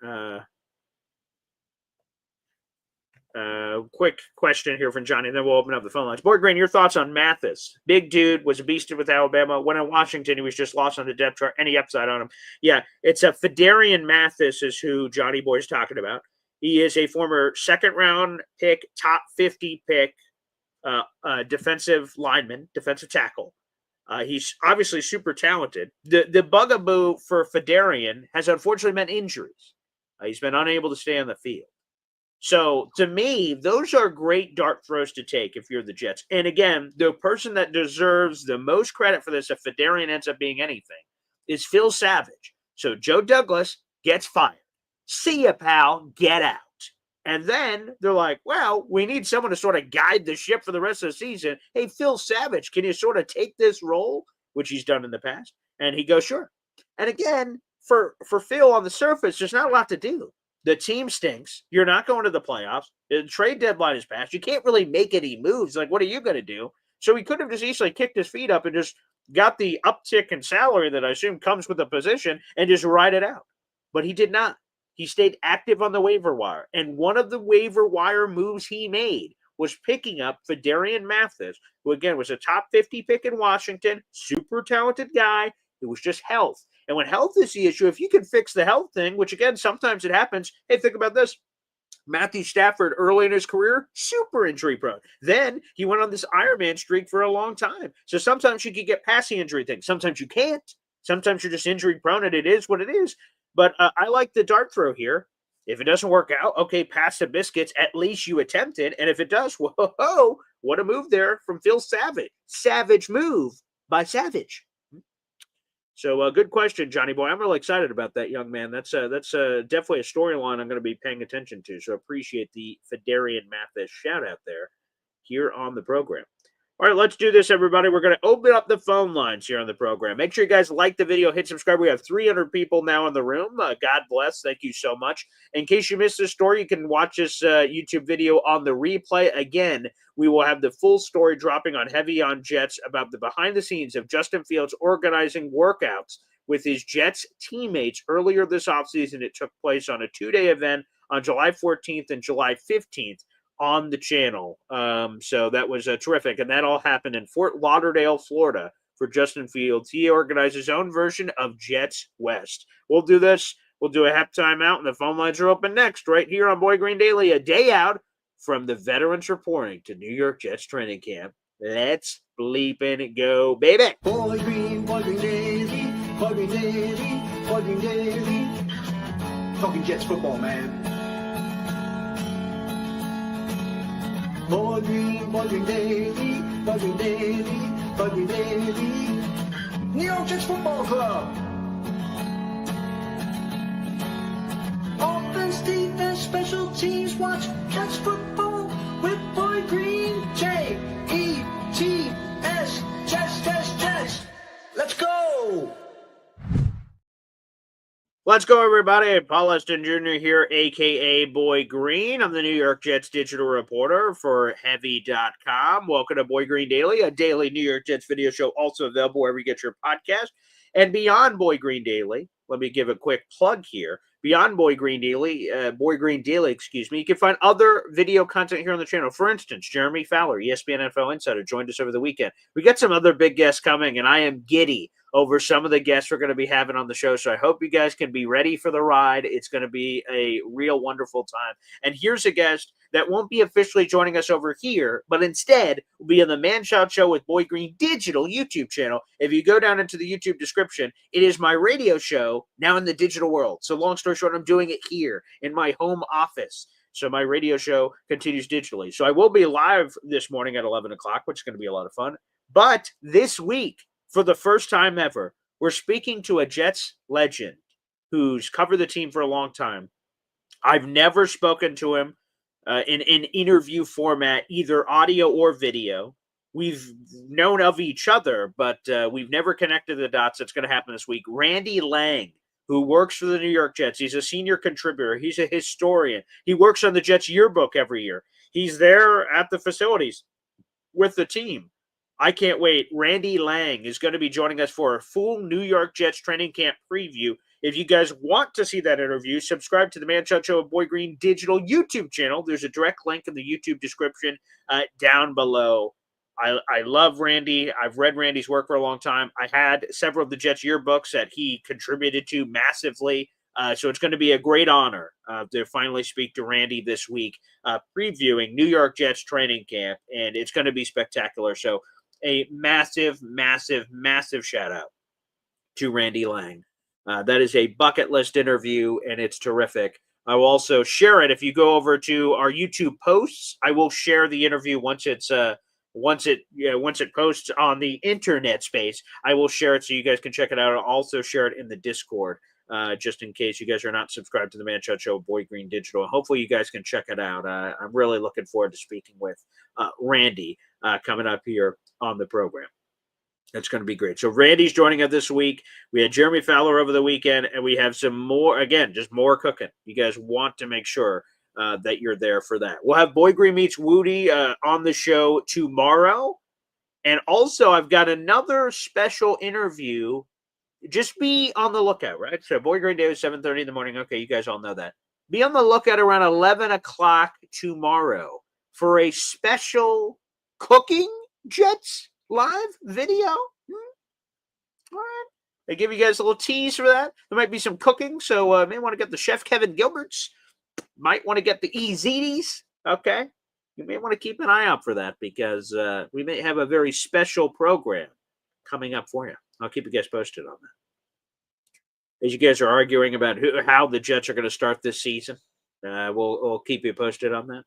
Quick question here from Johnny, and then we'll open up the phone lines. Boyd Green, your thoughts on Mathis? Big dude, was a beast with Alabama. When in Washington, he was just lost on the depth chart. Any upside on him? Yeah, it's a Fedarian Mathis is who Johnny Boy's talking about. He is a former second-round pick, top 50 pick, defensive lineman, defensive tackle. He's obviously super talented. The bugaboo for Fedarian has unfortunately meant injuries. He's been unable to stay on the field. So to me, those are great dart throws to take if you're the Jets. And again, the person that deserves the most credit for this, if Fedarian ends up being anything, is Phil Savage. So Joe Douglas gets fired. See ya, pal. Get out. And then they're like, well, we need someone to sort of guide the ship for the rest of the season. Hey, Phil Savage, can you sort of take this role, which he's done in the past? And he goes, sure. And again, for Phil on the surface, there's not a lot to do. The team stinks. You're not going to the playoffs. The trade deadline is passed. You can't really make any moves. Like, what are you going to do? So he could have just easily kicked his feet up and just got the uptick in salary that I assume comes with the position and just ride it out. But he did not. He stayed active on the waiver wire. And one of the waiver wire moves he made was picking up Fedarian Mathis, who, again, was a top 50 pick in Washington, super talented guy. It was just health. And when health is the issue, if you can fix the health thing, which, again, sometimes it happens. Hey, think about this. Matthew Stafford, early in his career, super injury prone. Then he went on this Ironman streak for a long time. So sometimes you can get past the injury thing. Sometimes you can't. Sometimes you're just injury prone, and it is what it is. But I like the dart throw here. If it doesn't work out, okay, pass the biscuits. At least you attempted. And if it does, whoa, what a move there from Phil Savage. Savage move by Savage. So good question, Johnny Boy. I'm really excited about that, young man. That's definitely a storyline I'm going to be paying attention to. So appreciate the Fedarian Mathis shout out there here on the program. All right, let's do this, everybody. We're going to open up the phone lines here on the program. Make sure you guys like the video, hit subscribe. We have 300 people now in the room. God bless. Thank you so much. In case you missed this story, you can watch this YouTube video on the replay. Again, we will have the full story dropping on Heavy on Jets about the behind the scenes of Justin Fields organizing workouts with his Jets teammates earlier this offseason. It took place on a 2-day event on July 14th and July 15th. On the channel. So that was terrific. And that all happened in Fort Lauderdale, Florida for Justin Fields. He organized his own version of Jets West. We'll do this. We'll do a halftime out, and the phone lines are open next, right here on Boy Green Daily, a day out from the veterans reporting to New York Jets training camp. Let's bleeping go, baby.
Boy Green Daily, Boy Green Daily, Boy Green Daily. Talking Jets football, man. Boy Green Daily, Boy Green Daily, Boy Green Daily. New York Jets Football Club. Offense, defense, special teams, watch Jets football with Boy Green. J-E-T-S, Jets. Let's go.
Let's go, everybody. Paul Eston Jr. here, a.k.a. Boy Green. I'm the New York Jets digital reporter for Heavy.com. Welcome to Boy Green Daily, a daily New York Jets video show also available wherever you get your podcast. And beyond Boy Green Daily, let me give a quick plug here. Beyond Boy Green Daily, you can find other video content here on the channel. For instance, Jeremy Fowler, ESPN NFL Insider, joined us over the weekend. We got some other big guests coming, and I am giddy over some of the guests we're going to be having on the show. So I hope you guys can be ready for the ride. It's going to be a real wonderful time. And here's a guest that won't be officially joining us over here, but instead will be in the Man Child Show with Boy Green digital YouTube channel. If you go down into the YouTube description, it is my radio show now in the digital world. So long story short, I'm doing it here in my home office. So my radio show continues digitally. So I will be live this morning at 11 o'clock, which is going to be a lot of fun. But this week, for the first time ever, we're speaking to a Jets legend who's covered the team for a long time. I've never spoken to him in an interview format, either audio or video. We've known of each other, but we've never connected the dots. That's going to happen this week. Randy Lang, who works for the New York Jets. He's a senior contributor. He's a historian. He works on the Jets yearbook every year. He's there at the facilities with the team. I can't wait. Randy Lang is going to be joining us for a full New York Jets training camp preview. If you guys want to see that interview, subscribe to the Man Child Show of Boy Green digital YouTube channel. There's a direct link in the YouTube description down below. I love Randy. I've read Randy's work for a long time. I had several of the Jets yearbooks that he contributed to massively. So it's going to be a great honor to finally speak to Randy this week, previewing New York Jets training camp, and it's going to be spectacular. So a massive shout out to Randy Lang. That is a bucket list interview, and it's terrific. I will also share it. If you go over to our YouTube posts, I will share the interview once it posts on the internet space. I will share it so you guys can check it out. I'll also share it in the Discord, just in case you guys are not subscribed to the Man Shot Show, Boy Green Digital. Hopefully, you guys can check it out. I'm really looking forward to speaking with Randy coming up here on the program. That's going to be great. So Randy's joining us this week. We had Jeremy Fowler over the weekend, and we have some more, again, just more cooking. You guys want to make sure that you're there for that. We'll have Boy Green Meets Woody on the show tomorrow. And also, I've got another special interview. Just be on the lookout, right? So Boy Green Day was 7:30 in the morning. Okay, you guys all know that. Be on the lookout around 11 o'clock tomorrow for a special Cooking Jets live video. All right. They give you guys a little tease for that. There might be some cooking, so may want to get the Chef Kevin Gilberts. Might want to get the EZDs. Okay. You may want to keep an eye out for that because we may have a very special program coming up for you. I'll keep you guys posted on that. As you guys are arguing about how the Jets are going to start this season, we'll keep you posted on that.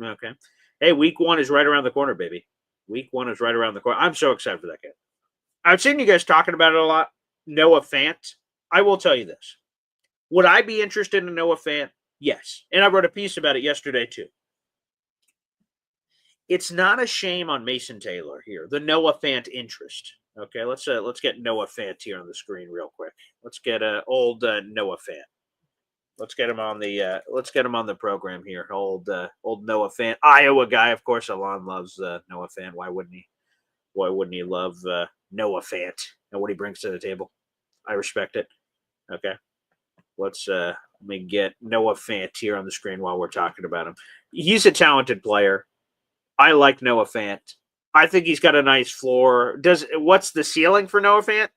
Okay. Hey, week 1 is right around the corner, baby. Week 1 is right around the corner. I'm so excited for that game. I've seen you guys talking about it a lot. Noah Fant. I will tell you this. Would I be interested in Noah Fant? Yes. And I wrote a piece about it yesterday, too. It's not a shame on Mason Taylor here, the Noah Fant interest. Okay, let's get Noah Fant here on the screen real quick. Let's get old Noah Fant. Let's get him on the program here. Old Noah Fant, Iowa guy, of course. Alon loves Noah Fant. Why wouldn't he? Why wouldn't he love Noah Fant and what he brings to the table? I respect it. Okay, let me get Noah Fant here on the screen while we're talking about him. He's a talented player. I like Noah Fant. I think he's got a nice floor. What's the ceiling for Noah Fant?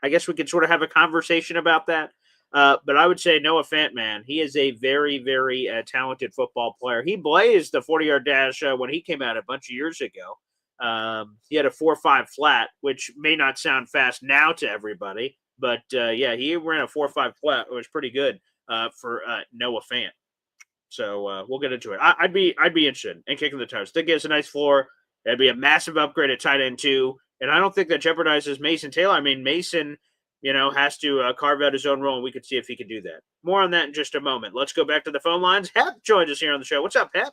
I guess we could sort of have a conversation about that. But I would say Noah Fant, man, he is a very, very talented football player. He blazed the 40-yard dash when he came out a bunch of years ago. He had a 4.5 flat, which may not sound fast now to everybody, but yeah, he ran a 4.5 flat. It was pretty good for Noah Fant. So we'll get into it. I'd be interested in kicking the tires. I think he has a nice floor. It'd be a massive upgrade at tight end too, and I don't think that jeopardizes Mason Taylor. I mean, Mason, has to carve out his own role, and we could see if he could do that. More on that in just a moment. Let's go back to the phone lines. Hep joins us here on the show. What's up, Hep?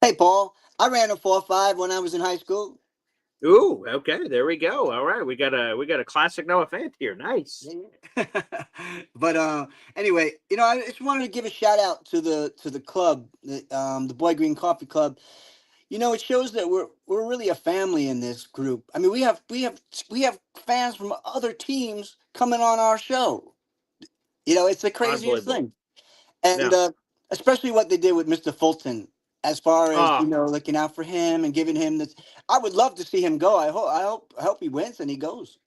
Hey, Paul. I ran a 4.5 when I was in high school.
Ooh, okay, there we go. All right, we got a classic Noah Fant here. Nice.
But anyway, I just wanted to give a shout out to the club, the Boy Green Coffee Club. It shows that we're really a family in this group. I mean, we have fans from other teams coming on our show. It's the craziest thing. And especially what they did with Mr. Fulton, as far as looking out for him and giving him this. I would love to see him go. I hope he wins and he goes.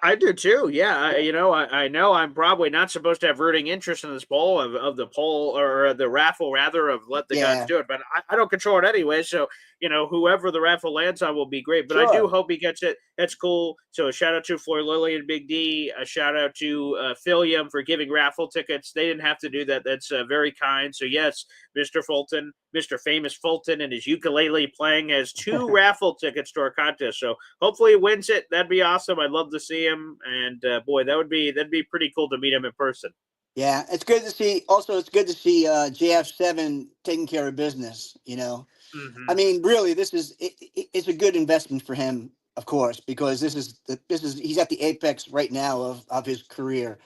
I do too. Yeah, I know I'm probably not supposed to have rooting interest in this poll of the poll or the raffle rather of let the guys do it, but I don't control it anyway. So whoever the raffle lands on will be great. But I do hope he gets it. That's cool. So a shout out to Floyd Lilly and Big D. A shout out to Philium for giving raffle tickets. They didn't have to do that. That's very kind. So yes, Mr. Fulton, Mr. Famous Fulton, and his ukulele playing has 2 raffle tickets to our contest. So hopefully he wins it. That'd be awesome. I'd love to see him. And boy, that'd be pretty cool to meet him in person.
Yeah, it's good to see. Also, it's good to see JF7 taking care of business.
Mm-hmm.
I mean, really, it's a good investment for him, of course, because he's at the apex right now of his career,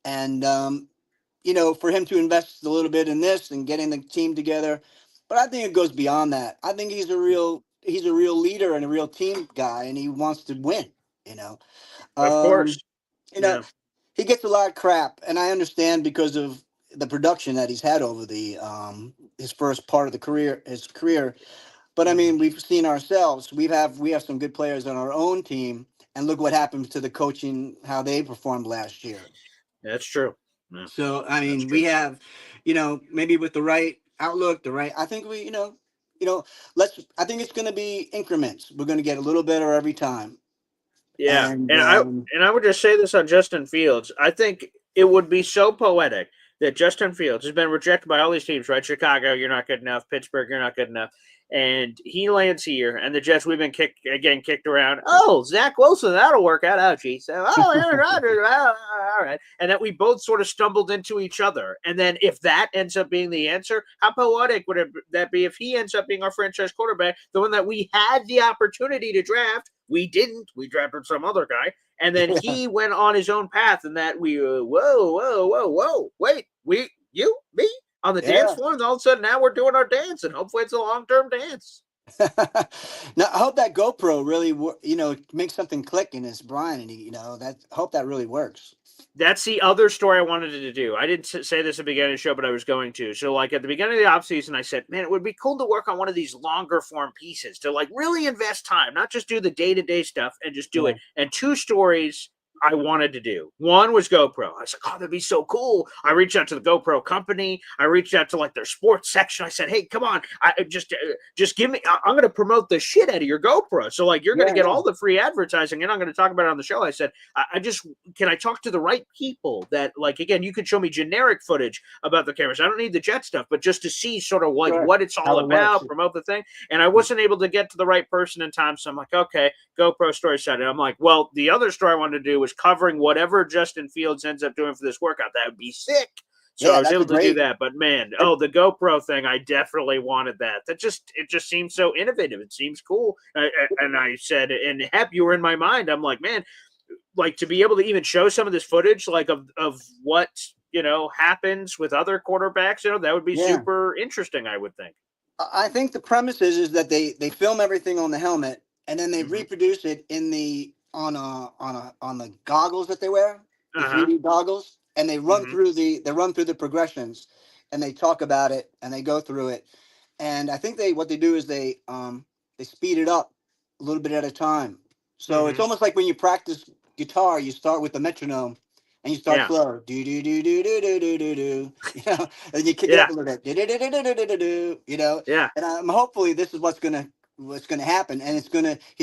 and for him to invest a little bit in this and getting the team together. But I think it goes beyond that. I think he's a real leader and a real team guy, and he wants to win.
Of course.
He gets a lot of crap, and I understand because of the production that he's had over the his first part of his career. But I mean, we've seen ourselves. We have some good players on our own team, and look what happened to the coaching, how they performed last year.
That's true. Yeah.
So I mean, we have, maybe with the right outlook, I think I think it's going to be increments. We're going to get a little better every time.
Yeah, and I would just say this on Justin Fields. I think it would be so poetic that Justin Fields has been rejected by all these teams, right? Chicago, you're not good enough. Pittsburgh, you're not good enough. And he lands here, and the Jets, we've been kicked around. Oh, Zach Wilson, that'll work out. Oh, geez. Oh, Aaron Rodgers. All right. And that we both sort of stumbled into each other. And then if that ends up being the answer, how poetic would that be if he ends up being our franchise quarterback, the one that we had the opportunity to draft? We didn't. We drafted some other guy. And then he went on his own path, and that we, whoa, wait, me? On the dance floor, and all of a sudden now we're doing our dance, and hopefully it's a long-term dance.
Now I hope that GoPro really, makes something click in his brain, and I hope that really works.
That's the other story I wanted to do. I didn't say this at the beginning of the show, but I was going to. So, like, at the beginning of the offseason, I said, man, it would be cool to work on one of these longer form pieces to, like, really invest time, not just do the day-to-day stuff and just do it. And 2 stories I wanted to do. One was GoPro. I was like, oh, that'd be so cool. I reached out to the GoPro company. I reached out to like their sports section. I said, hey, come on, just give me. I'm going to promote the shit out of your GoPro. So like, you're going to get all the free advertising, and I'm going to talk about it on the show. I said, can I talk to the right people that, like, again, you could show me generic footage about the cameras. I don't need the jet stuff, but just to see sort of like what it's all about, promote the thing. And I wasn't able to get to the right person in time. So I'm like, okay, GoPro story side. And I'm like, well, the other story I wanted to do was covering whatever Justin Fields ends up doing for this workout. That would be sick. So I was able to do that. But man, the GoPro thing, I definitely wanted that. It just seems so innovative. It seems cool. And I said, and Hep, you were in my mind. I'm like, man, like to be able to even show some of this footage, like of what, happens with other quarterbacks, that would be super interesting, I would think.
I think the premise is that they film everything on the helmet, and then they reproduce it in the on the goggles that they wear, the 3D goggles, and they run through the progressions, and they talk about it, and they go through it. And I think what they do is they speed it up a little bit at a time. So it's almost like when you practice guitar, you start with the metronome and you start slow, do do do do do do do do do, and you kick it up a little bit, do do do do do do do, And I'm hopefully this is what's gonna happen, and he's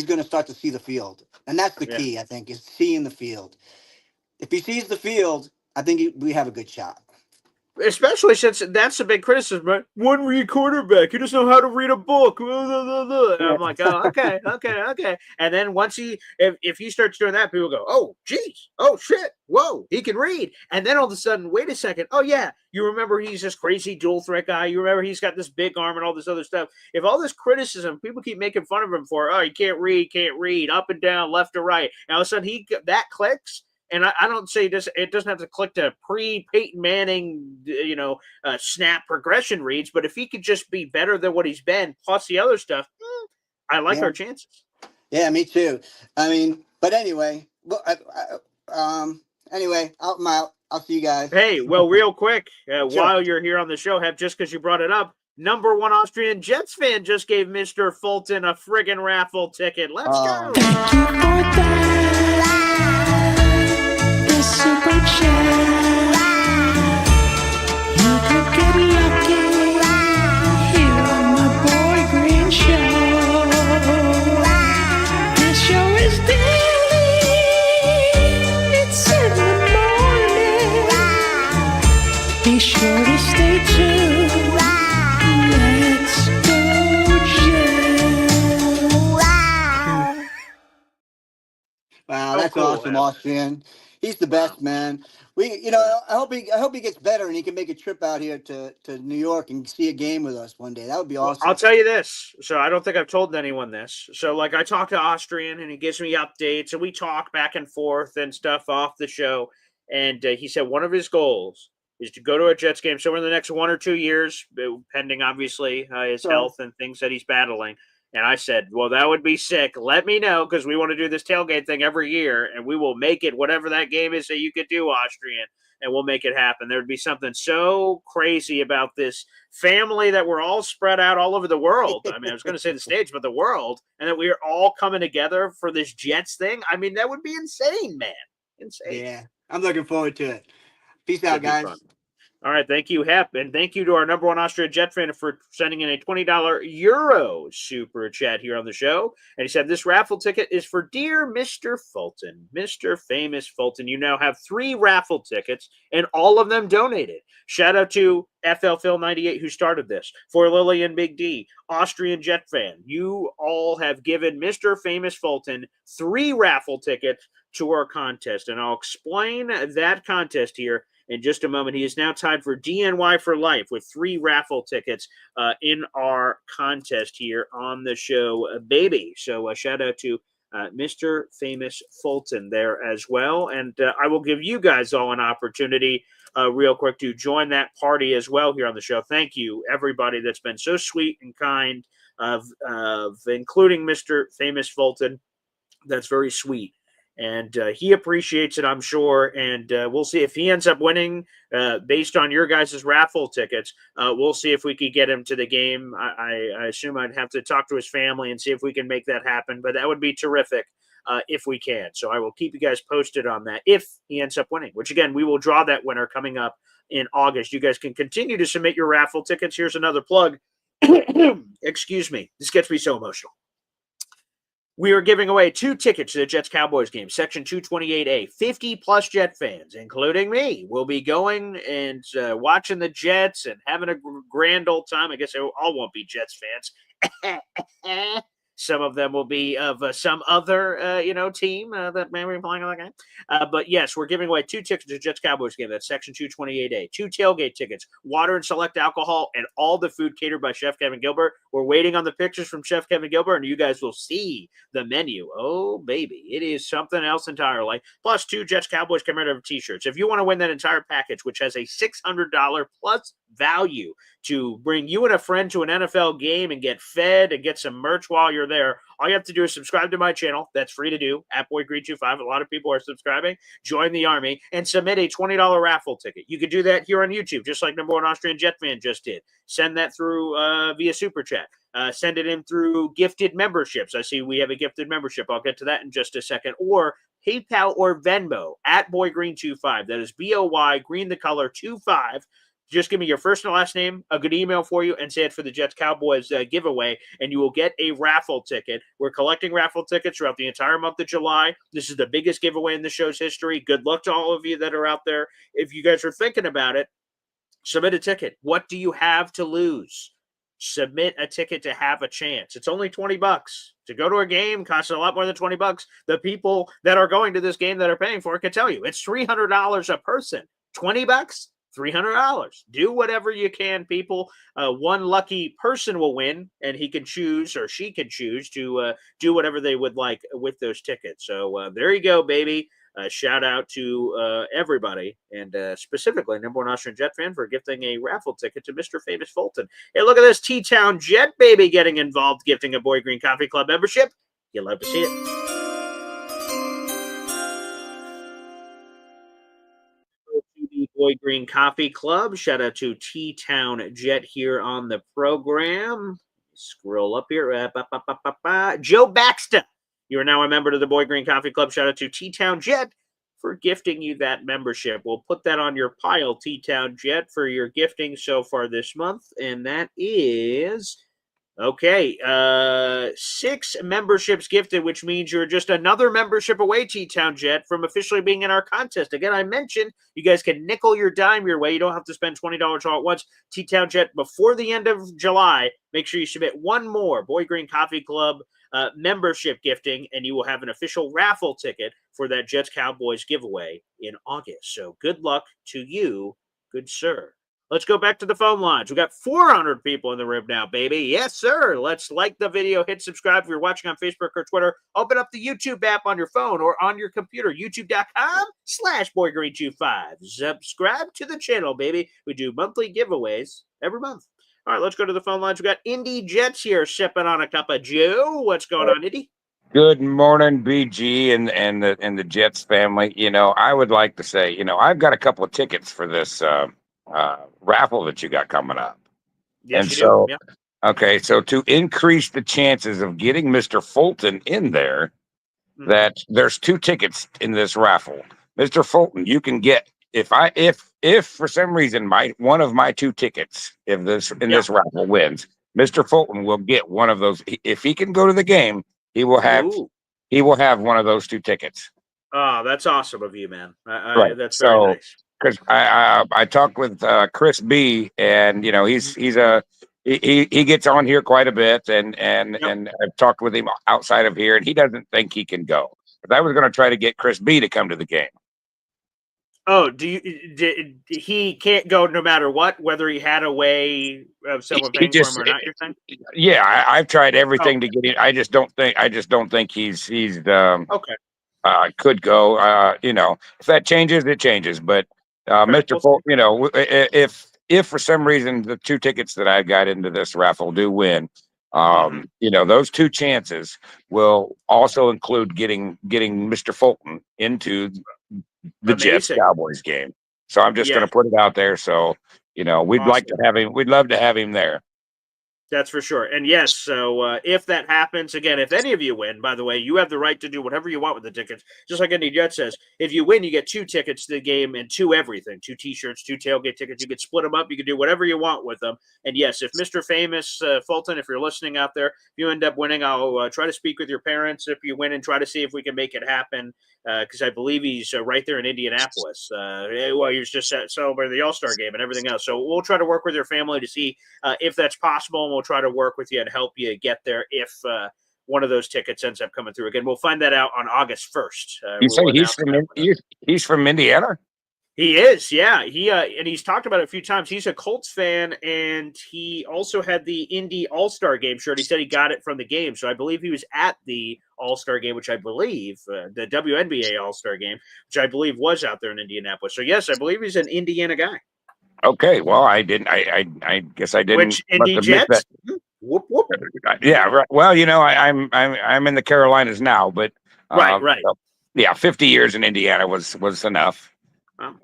gonna start to see the field, and that's the key. I think is seeing the field. If he sees the field, I think we have a good shot.
Especially since that's a big criticism, right? One read quarterback. He doesn't know how to read a book. And I'm like, oh, okay. And then once if he starts doing that, people go, oh, geez, oh, shit, whoa, he can read. And then all of a sudden, wait a second. Oh, yeah, you remember he's this crazy dual threat guy. You remember he's got this big arm and all this other stuff. If all this criticism, people keep making fun of him for, oh, he can't read, up and down, left to right. And all of a sudden, that clicks. And I don't say this, it doesn't have to click to pre-Peyton Manning, snap progression reads, but if he could just be better than what he's been, plus the other stuff, I like our chances.
Yeah, me too. I mean, but anyway, I'm out. I'll see you guys.
Hey, well, real quick, while you're here on the show, just because you brought it up, number 1 Austrian Jets fan just gave Mr. Fulton a friggin' raffle ticket. Let's go.
Thank you for that. Super chat. You could get lucky here on the Boy Green Show. This show is daily. It's in the morning. Be sure to stay tuned. Let's go, Jets.
Wow, that's awesome, Austrian. He's the best, man. I hope he gets better and he can make a trip out here to New York and see a game with us one day. That would be awesome.
Well, I'll tell you this. So I don't think I've told anyone this. So like I talk to Austrian and he gives me updates and we talk back and forth and stuff off the show. And he said one of his goals is to go to a Jets game somewhere in the next 1 or 2 years, pending obviously his health and things that he's battling. And I said, well, that would be sick. Let me know because we want to do this tailgate thing every year, and we will make it whatever that game is that you could do, Austrian, and we'll make it happen. There would be something so crazy about this family that we're all spread out all over the world. I mean, I was going to say the States, but the world, and that we are all coming together for this Jets thing. I mean, that would be insane, man. Insane.
Yeah, I'm looking forward to it. Peace out, guys.
All right, thank you, Hep, and thank you to our number one Austria Jet fan for sending in a $20 Euro super chat here on the show. And he said, this raffle ticket is for dear Mr. Fulton, Mr. Famous Fulton. You now have 3 raffle tickets, and all of them donated. Shout out to FL Phil 98 who started this. For Lily and Big D, Austrian Jet fan, you all have given Mr. Famous Fulton 3 raffle tickets to our contest, and I'll explain that contest here in just a moment. He is now tied for DNY for life with 3 raffle tickets in our contest here on the show, baby. So shout out to Mr. Famous Fulton there as well. And I will give you guys all an opportunity real quick to join that party as well here on the show. Thank you, everybody that's been so sweet and kind of including Mr. Famous Fulton. That's very sweet. And he appreciates it, I'm sure. And we'll see if he ends up winning based on your guys' raffle tickets. We'll see if we could get him to the game. I assume I'd have to talk to his family and see if we can make that happen. But that would be terrific if we can. So I will keep you guys posted on that if he ends up winning, which, again, we will draw that winner coming up in August. You guys can continue to submit your raffle tickets. Here's another plug. Excuse me. This gets me so emotional. We are giving away 2 tickets to the Jets-Cowboys game, Section 228A. 50-plus Jet fans, including me, will be going and watching the Jets and having a grand old time. I guess they all won't be Jets fans. Some of them will be of some other, team that may be playing on that game. But yes, we're giving away 2 tickets to the Jets-Cowboys game. That's Section 228A. 2 tailgate tickets, water and select alcohol, and all the food catered by Chef Kevin Gilbert. We're waiting on the pictures from Chef Kevin Gilbert, and you guys will see the menu. Oh, baby. It is something else entirely. Plus 2 Jets-Cowboys commemorative T-shirts. If you want to win that entire package, which has a $600 plus value to bring you and a friend to an NFL game and get fed and get some merch while you're there, all you have to do is subscribe to my channel. That's free to do at BoyGreen25. A lot of people are subscribing. Join the army and submit a $20 raffle ticket. You can do that here on YouTube, just like number one Austrian Jet fan just did. Send that through via Super Chat. Send it in through gifted memberships. I see we have a gifted membership. I'll get to that in just a second. Or PayPal or Venmo at BoyGreen25. That is BOY, green the color, 25. Just give me your first and last name, a good email for you, and say it for the Jets-Cowboys giveaway, and you will get a raffle ticket. We're collecting raffle tickets throughout the entire month of July. This is the biggest giveaway in the show's history. Good luck to all of you that are out there. If you guys are thinking about it, submit a ticket. What do you have to lose? Submit a ticket to have a chance. It's only $20. To go to a game costs a lot more than $20. The people that are going to this game that are paying for it can tell you it's $300 a person. $20? $300. Do whatever you can, people. One lucky person will win, and he can choose or she can choose to do whatever they would like with those tickets. So there you go, baby. Shout out to everybody, and specifically number one Austrian Jet fan for gifting a raffle ticket to Mr. Famous Fulton. Hey, look at this T-Town Jet baby getting involved, gifting a Boy Green Coffee Club membership. You'll love to see it. Boy Green Coffee Club. Shout out to T-Town Jet here on the program. Scroll up here. Joe Baxter. You are now a member of the Boy Green Coffee Club. Shout out to T-Town Jet for gifting you that membership. We'll put that on your pile, T-Town Jet, for your gifting so far this month. And that is... Okay, 6 memberships gifted, which means you're just another membership away, T-Town Jet, from officially being in our contest. Again, I mentioned you guys can nickel your dime your way. You don't have to spend $20 all at once. T-Town Jet, before the end of July, make sure you submit one more Boy Green Coffee Club membership gifting, and you will have an official raffle ticket for that Jets-Cowboys giveaway in August. So good luck to you, good sir. Let's go back to the phone lines. We got 400 people in the room now, baby. Yes, sir. Let's like the video, hit subscribe if you're watching on Facebook or Twitter. Open up the YouTube app on your phone or on your computer, youtube.com/BoyGreen25. Subscribe to the channel, baby. We do monthly giveaways every month. All right, let's go to the phone lines. We got Indy Jets here sipping on a cup of Joe. What's going on, Indy?
Good morning, BG and the Jets family. I would like to say, I've got a couple of tickets for this raffle that you got coming up.
Yes,
and
you
so,
do. Yeah.
Okay, so to increase the chances of getting Mr. Fulton in there, that there's 2 tickets in this raffle. Mr. Fulton, you can get if if for some reason one of my two tickets, if this raffle wins, Mr. Fulton will get one of those. If he can go to the game, he will have
Ooh.
one of those two tickets.
Oh, that's awesome of you, man.
Right.
That's very
So,
nice.
because I talked with Chris B, and he gets on here quite a bit, and I've talked with him outside of here, and he doesn't think he can go. But I was going to try to get Chris B to come to the game.
Oh, he can't go no matter what, whether he had a way of someone
He
paying for
just
him or not? You're saying?
Yeah, I've tried everything to
Okay.
get him. I just don't think he's
Okay.
could go. If that changes, it changes. But
Okay.
Mr. Folk, if for some reason the two tickets that I got into this raffle do win, those two chances will also include getting Mr. Fulton into the Jets
Amazing.
Cowboys game. So I'm just going
Yeah.
to put it out there. So we'd like to
Awesome.
have him. We'd love to have him there.
That's for sure. And yes, so if that happens, again, if any of you win, by the way, you have the right to do whatever you want with the tickets. Just like Andy Jet says, if you win, you get 2 tickets to the game and 2 everything, 2 T-shirts, 2 tailgate tickets. You could split them up. You could do whatever you want with them. And yes, if Mr. Famous Fulton, if you're listening out there, if you end up winning, I'll try to speak with your parents if you win and try to see if we can make it happen. Because I believe he's right there in Indianapolis. He was just celebrating the All-Star game and everything else. So we'll try to work with your family to see if that's possible, and we'll try to work with you and help you get there if one of those tickets ends up coming through. Again, we'll find that out on August 1st.
You say
We'll
he's
announce
from
that.
he's from Indiana?
He is, yeah. He and he's talked about it a few times. He's a Colts fan, and he also had the Indy All-Star game shirt. He said he got it from the game, so I believe he was at the All-Star game, which I believe the WNBA All-Star game, which I believe was out there in Indianapolis. So yes, I believe he's an Indiana guy.
Okay, well, I didn't. I guess I didn't.
Which
Must
Indy
have missed
Jets?
that.
Whoop whoop.
Yeah, right. Well, I'm in the Carolinas now, but
Right, right.
so, yeah, 50 years in Indiana was enough.
Well,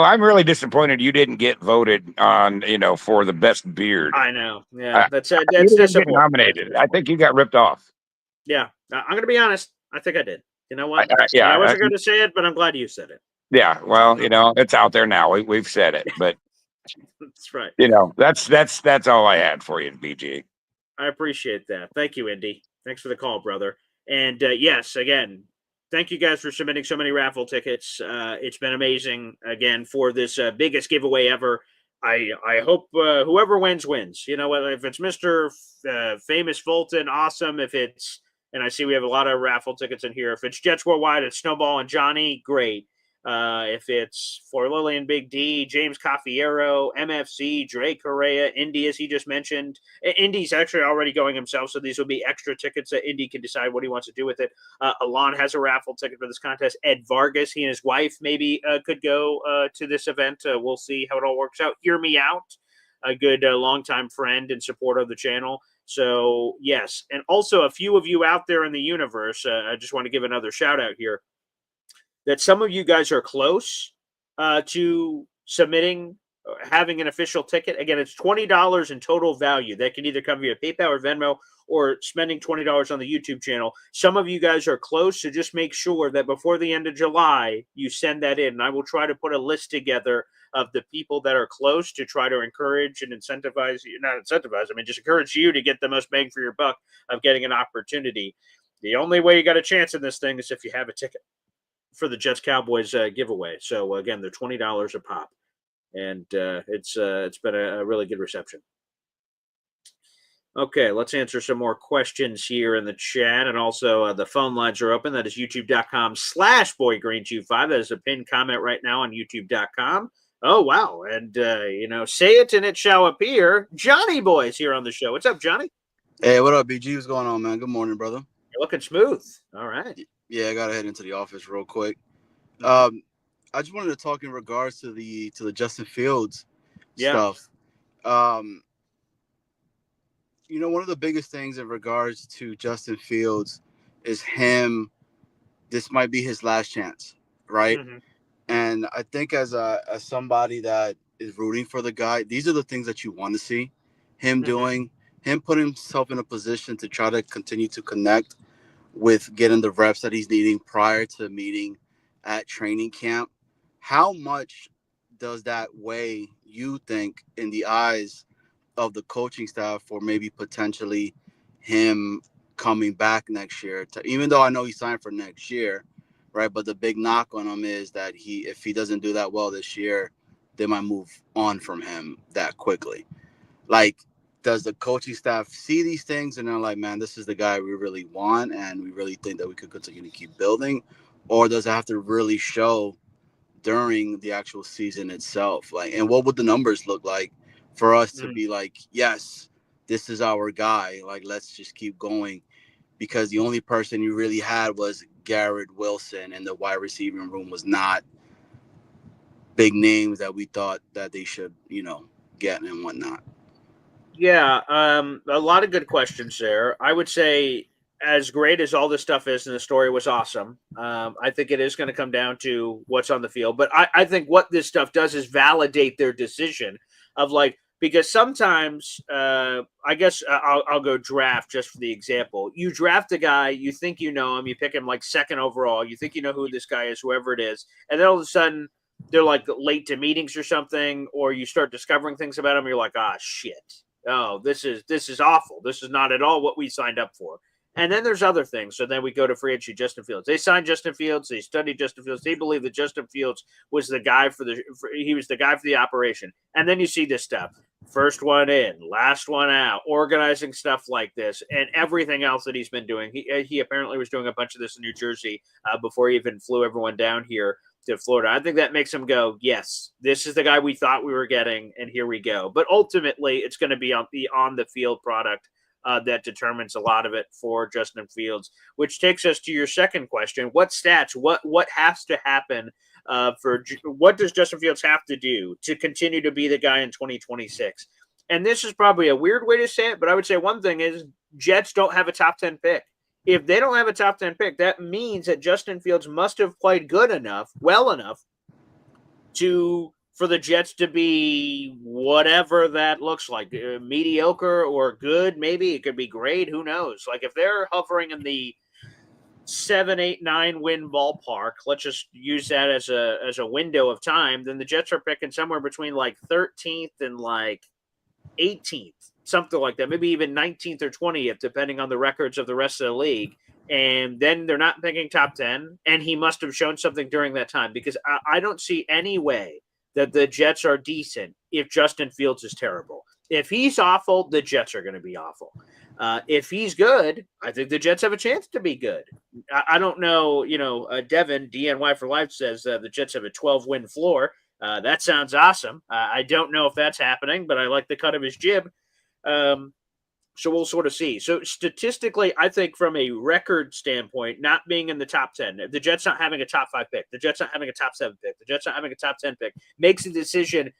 I'm really disappointed you didn't get voted on, for the best beard.
I know. Yeah, that's
You didn't get
disappointing.
nominated. I think you got ripped off.
Yeah, I'm going to be honest. I think I did. You know what?
Yeah,
I wasn't going to say it, but I'm glad you said it.
yeah. Well, it's out there now. We've said it, but
That's right.
that's all I had for you, BG.
I appreciate that. Thank you, Indy. Thanks for the call, brother. And yes, again, thank you guys for submitting so many raffle tickets. It's been amazing again for this biggest giveaway ever. I hope whoever wins wins. You know, if it's Mr. Famous Fulton, awesome. If it's, and I see we have a lot of raffle tickets in here. If it's Jets Worldwide, it's Snowball and Johnny, great. If it's for Lillian Big D, James Caffiero, MFC, Dre Correa, Indy, as he just mentioned. Indy's actually already going himself, so these will be extra tickets that Indy can decide what he wants to do with it. Alon has a raffle ticket for this contest. Ed Vargas, he and his wife maybe could go to this event. We'll see how it all works out. Hear Me Out, a good longtime friend and supporter of the channel. So, yes. And also a few of you out there in the universe, I just want to give another shout out here, that some of you guys are close to submitting, having an official ticket. Again, it's $20 in total value. That can either come via PayPal or Venmo, or spending $20 on the YouTube channel. Some of you guys are close, so just make sure that before the end of July, you send that in. And I will try to put a list together of the people that are close to try to encourage and incentivize you. Not incentivize, I mean, just encourage you to get the most bang for your buck of getting an opportunity. The only way you got a chance in this thing is if you have a ticket for the Jets Cowboys giveaway. So again, they're $20 a pop, and it's been a really good reception. Okay, let's answer some more questions here in the chat, and also the phone lines are open. That is youtube.com/boygreen25. That is a pinned comment right now on youtube.com. Oh wow, and say it and it shall appear. Johnny Boy's here on the show. What's up, Johnny?
Hey, what up, BG? What's going on, man? Good morning, brother.
You're looking smooth. All right.
Yeah, I gotta head into the office real quick.
Mm-hmm.
I just wanted to talk in regards to the Justin Fields
Yeah.
stuff. One of the biggest things in regards to Justin Fields is him. This might be his last chance, right?
Mm-hmm.
And I think as somebody that is rooting for the guy, these are the things that you want to see him doing. Him putting himself in a position to try to continue to connect with getting the reps that he's needing prior to meeting at training camp. how much does that weigh, you think, in the eyes of the coaching staff for maybe potentially him coming back next year? Even though I know he signed for next year, right? But the big knock on him is that if he doesn't do that well this year, they might move on from him that quickly. Like, does the coaching staff see these things and they're like, man, this is the guy we really want and we really think that we could continue to keep building? Or does it have to really show during the actual season itself? Like, and what would the numbers look like for us to be like, yes, this is our guy, like, let's just keep going? Because the only person you really had was Garrett Wilson, and the wide receiving room was not big names that we thought that they should, get and whatnot.
Yeah, a lot of good questions there. I would say, as great as all this stuff is, and the story was awesome, I think it is going to come down to what's on the field. But I think what this stuff does is validate their decision of like, because sometimes, I guess I'll go draft just for the example. You draft a guy, you think you know him, you pick him like second overall, you think you know who this guy is, whoever it is, and then all of a sudden they're like late to meetings or something, or you start discovering things about him, you're like, ah, shit. Oh, this is awful. This is not at all what we signed up for. And then there's other things. So then we go to free agency, Justin Fields. They signed Justin Fields. They studied Justin Fields. They believe that Justin Fields was the guy he was the guy for the operation. And then you see this stuff. First one in, last one out, organizing stuff like this, and everything else that he's been doing. He apparently was doing a bunch of this in New Jersey before he even flew everyone down here to Florida. I think that makes him go, yes, this is the guy we thought we were getting, and here we go. But ultimately, it's going to be on the field product that determines a lot of it for Justin Fields. Which takes us to your second question: what stats? What has to happen for what does Justin Fields have to do to continue to be the guy in 2026? And this is probably a weird way to say it, but I would say one thing is Jets don't have a top 10 pick. If they don't have a top 10 pick, that means that Justin Fields must have played good enough, well enough for the Jets to be whatever that looks like, mediocre or good. Maybe it could be great. Who knows? Like if they're hovering in the 7, 8, 9 win ballpark, let's just use that as a window of time. Then the Jets are picking somewhere between like 13th and like 18th, something like that, maybe even 19th or 20th, depending on the records of the rest of the league. And then they're not picking top 10, and he must have shown something during that time, because I don't see any way that the Jets are decent if Justin Fields is terrible. If he's awful, the Jets are going to be awful. If he's good, I think the Jets have a chance to be good. I don't know, Devin, DNY for Life, says the Jets have a 12-win floor. That sounds awesome. I don't know if that's happening, but I like the cut of his jib. So we'll sort of see. So statistically, I think from a record standpoint, not being in the top 10, the Jets not having a top 5 pick, the Jets not having a top 7 pick, the Jets not having a top 10 pick, makes the decision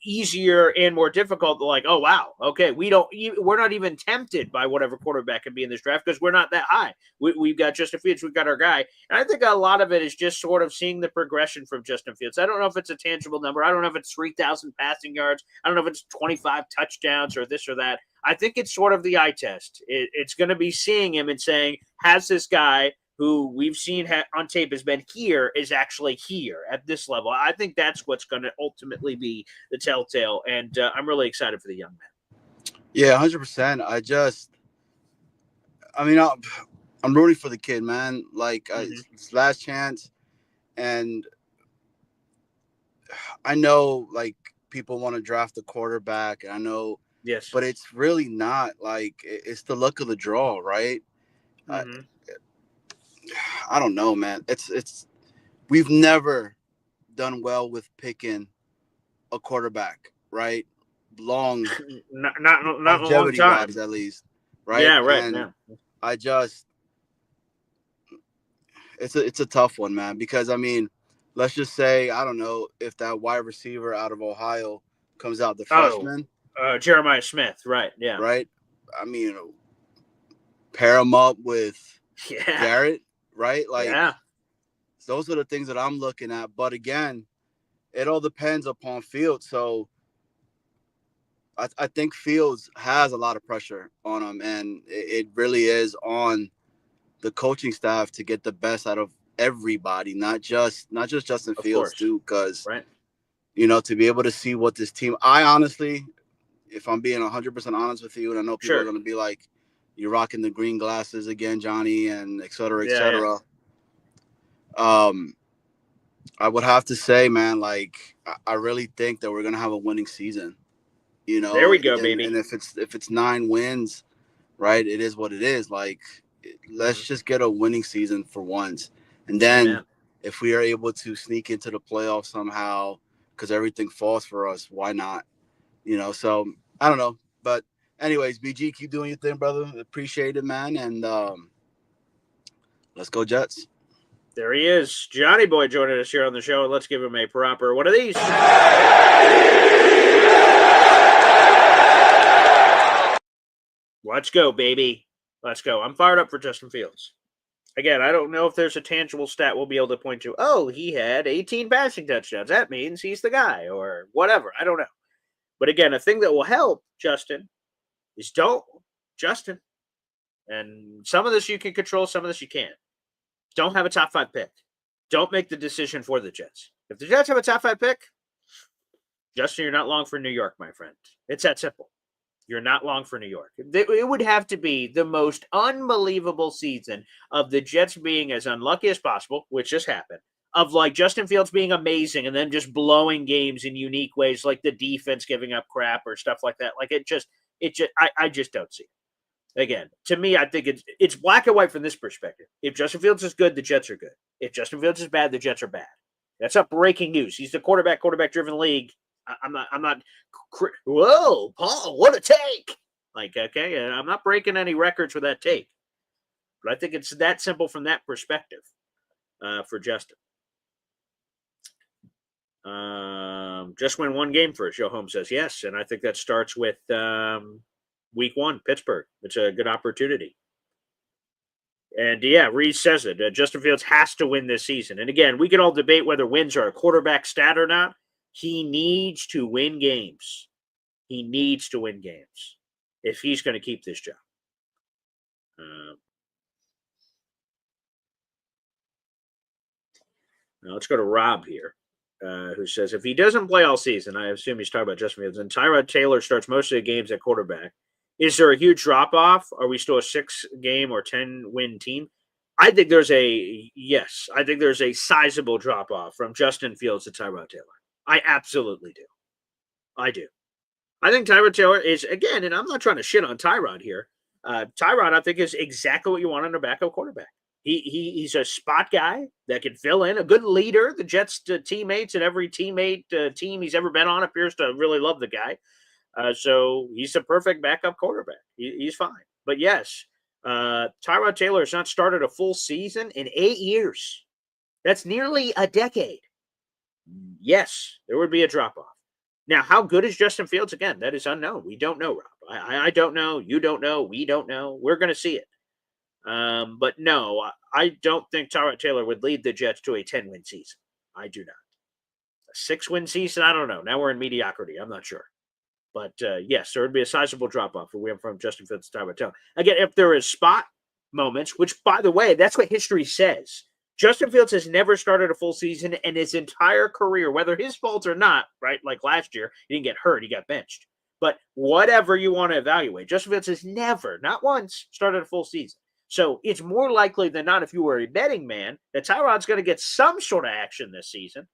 easier and more difficult. Like, oh wow, okay, we're not even tempted by whatever quarterback can be in this draft because we're not that high. We've got Justin Fields, we've got our guy, and I think a lot of it is just sort of seeing the progression from Justin Fields. I don't know if it's a tangible number. I don't know if it's 3,000 passing yards. I don't know if it's 25 touchdowns or this or that. I think it's sort of the eye test. It's going to be seeing him and saying, has this guy who we've seen on tape has been here is actually here at this level? I think that's what's going to ultimately be the telltale, and I'm really excited for the young man.
Yeah, 100%. I'm rooting for the kid, man. Like, it's last chance, and I know, like, people want to draft a quarterback, and I know,
yes,
but it's really not. Like, it's the luck of the draw, right? I don't know, man. We've never done well with picking a quarterback, right? Long,
not a long
longevity
time,
wise, at least, right?
Yeah, right.
And
yeah.
It's a tough one, man. Because let's just say, I don't know if that wide receiver out of Ohio comes out, the freshman,
Jeremiah Smith, right? Yeah,
right. Pair him up with Garrett, right? Like, those are the things that I'm looking at. But again, it all depends upon Fields. So I think Fields has a lot of pressure on him, and it really is on the coaching staff to get the best out of everybody, not just Justin
Of
Fields
course.
too, because
Right.
to be able to see what this team. I honestly, if I'm being 100% honest with you, and I know people are
Sure.
going to be like, "You're rocking the green glasses again, Johnny," and et cetera, et
Yeah.
cetera. I would have to say, man, like I really think that we're going to have a winning season.
There we go,
And
baby.
if it's 9 wins, right? It is what it is. Like, let's
Mhm.
just get a winning season for once, and then
Amen.
if we are able to sneak into the playoffs somehow, because everything falls for us, why not? So I don't know, but anyways, BG, keep doing your thing, brother. Appreciate it, man, and let's go Jets.
There he is. Johnny Boy joining us here on the show, and let's give him a proper one of these. Let's go, baby. Let's go. I'm fired up for Justin Fields. Again, I don't know if there's a tangible stat we'll be able to point to. Oh, he had 18 passing touchdowns. That means he's the guy, or whatever. I don't know. But again, a thing that will help Justin is Justin. And some of this you can control, some of this you can't. Don't have a top 5 pick. Don't make the decision for the Jets. If the Jets have a top 5 pick, Justin, you're not long for New York, my friend. It's that simple. You're not long for New York. It would have to be the most unbelievable season of the Jets being as unlucky as possible, which just happened, of like Justin Fields being amazing and then just blowing games in unique ways, like the defense giving up crap or stuff like that. Like I just don't see it. Again, to me, I think it's black and white from this perspective. If Justin Fields is good, the Jets are good. If Justin Fields is bad, the Jets are bad. That's not breaking news. He's the quarterback driven league. I'm not. Whoa, Paul, what a take! Like, okay, I'm not breaking any records with that take, but I think it's that simple from that perspective for Justin. Just win one game first. Joe Holmes says yes, and I think that starts with week 1, Pittsburgh. It's a good opportunity. And yeah, Reese says it. Justin Fields has to win this season. And again, we can all debate whether wins are a quarterback stat or not. He needs to win games. He needs to win games if he's going to keep this job. Now let's go to Rob here, who says, if he doesn't play all season, I assume he's talking about Justin Fields, and Tyrod Taylor starts most of the games at quarterback, is there a huge drop-off? Are we still a 6-game or 10-win team? I think there's a sizable drop-off from Justin Fields to Tyrod Taylor. I absolutely do. I do. I think Tyrod Taylor is, again, and I'm not trying to shit on Tyrod here. Tyrod, I think, is exactly what you want in a backup quarterback. He's a spot guy that can fill in, a good leader. The Jets' teammates and every teammate team he's ever been on appears to really love the guy. So he's a perfect backup quarterback. He's fine. But yes, Tyrod Taylor has not started a full season in 8 years. That's nearly a decade. Yes, there would be a drop-off. Now, how good is Justin Fields? Again, that is unknown. We don't know, Rob. I don't know. You don't know. We don't know. We're going to see it. But no, I don't think Tyrod Taylor would lead the Jets to a 10-win season. I do not. A 6-win season? I don't know. Now we're in mediocrity. I'm not sure. But yes, there would be a sizable drop-off if we went from Justin Fields to Tyrod Taylor. Again, if there is spot moments, which, by the way, that's what history says. Justin Fields has never started a full season in his entire career, whether his fault or not, right? Like last year, he didn't get hurt, he got benched. But whatever you want to evaluate, Justin Fields has never, not once, started a full season. So it's more likely than not, if you were a betting man, that Tyrod's going to get some sort of action this season.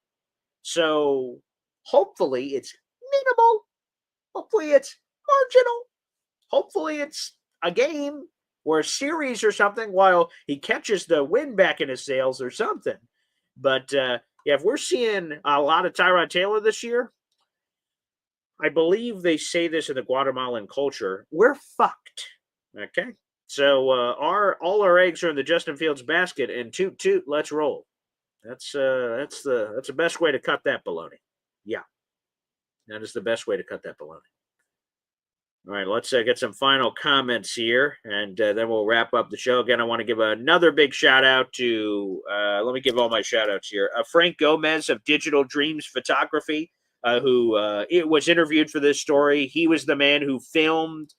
So hopefully it's minimal. Hopefully it's marginal. Hopefully it's a game or a series or something while he catches the wind back in his sails or something. But yeah, if we're seeing a lot of Tyrod Taylor this year, I believe they say this in the Guatemalan culture, we're fucked. Okay? So all our eggs are in the Justin Fields basket, and toot toot, let's roll. That's the best way to cut that baloney. Yeah. That is the best way to cut that baloney. All right, let's get some final comments here, and then we'll wrap up the show. Again, I want to give another big shout-out to, let me give all my shout-outs here, Frank Gomez of Digital Dreams Photography, who was interviewed for this story. He was the man who filmed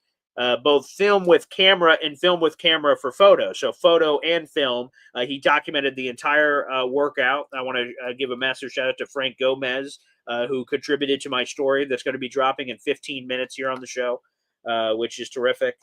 both film with camera and film with camera for photo. So photo and film. He documented the entire workout. I want to give a massive shout out to Frank Gomez, who contributed to my story that's going to be dropping in 15 minutes here on the show, which is terrific.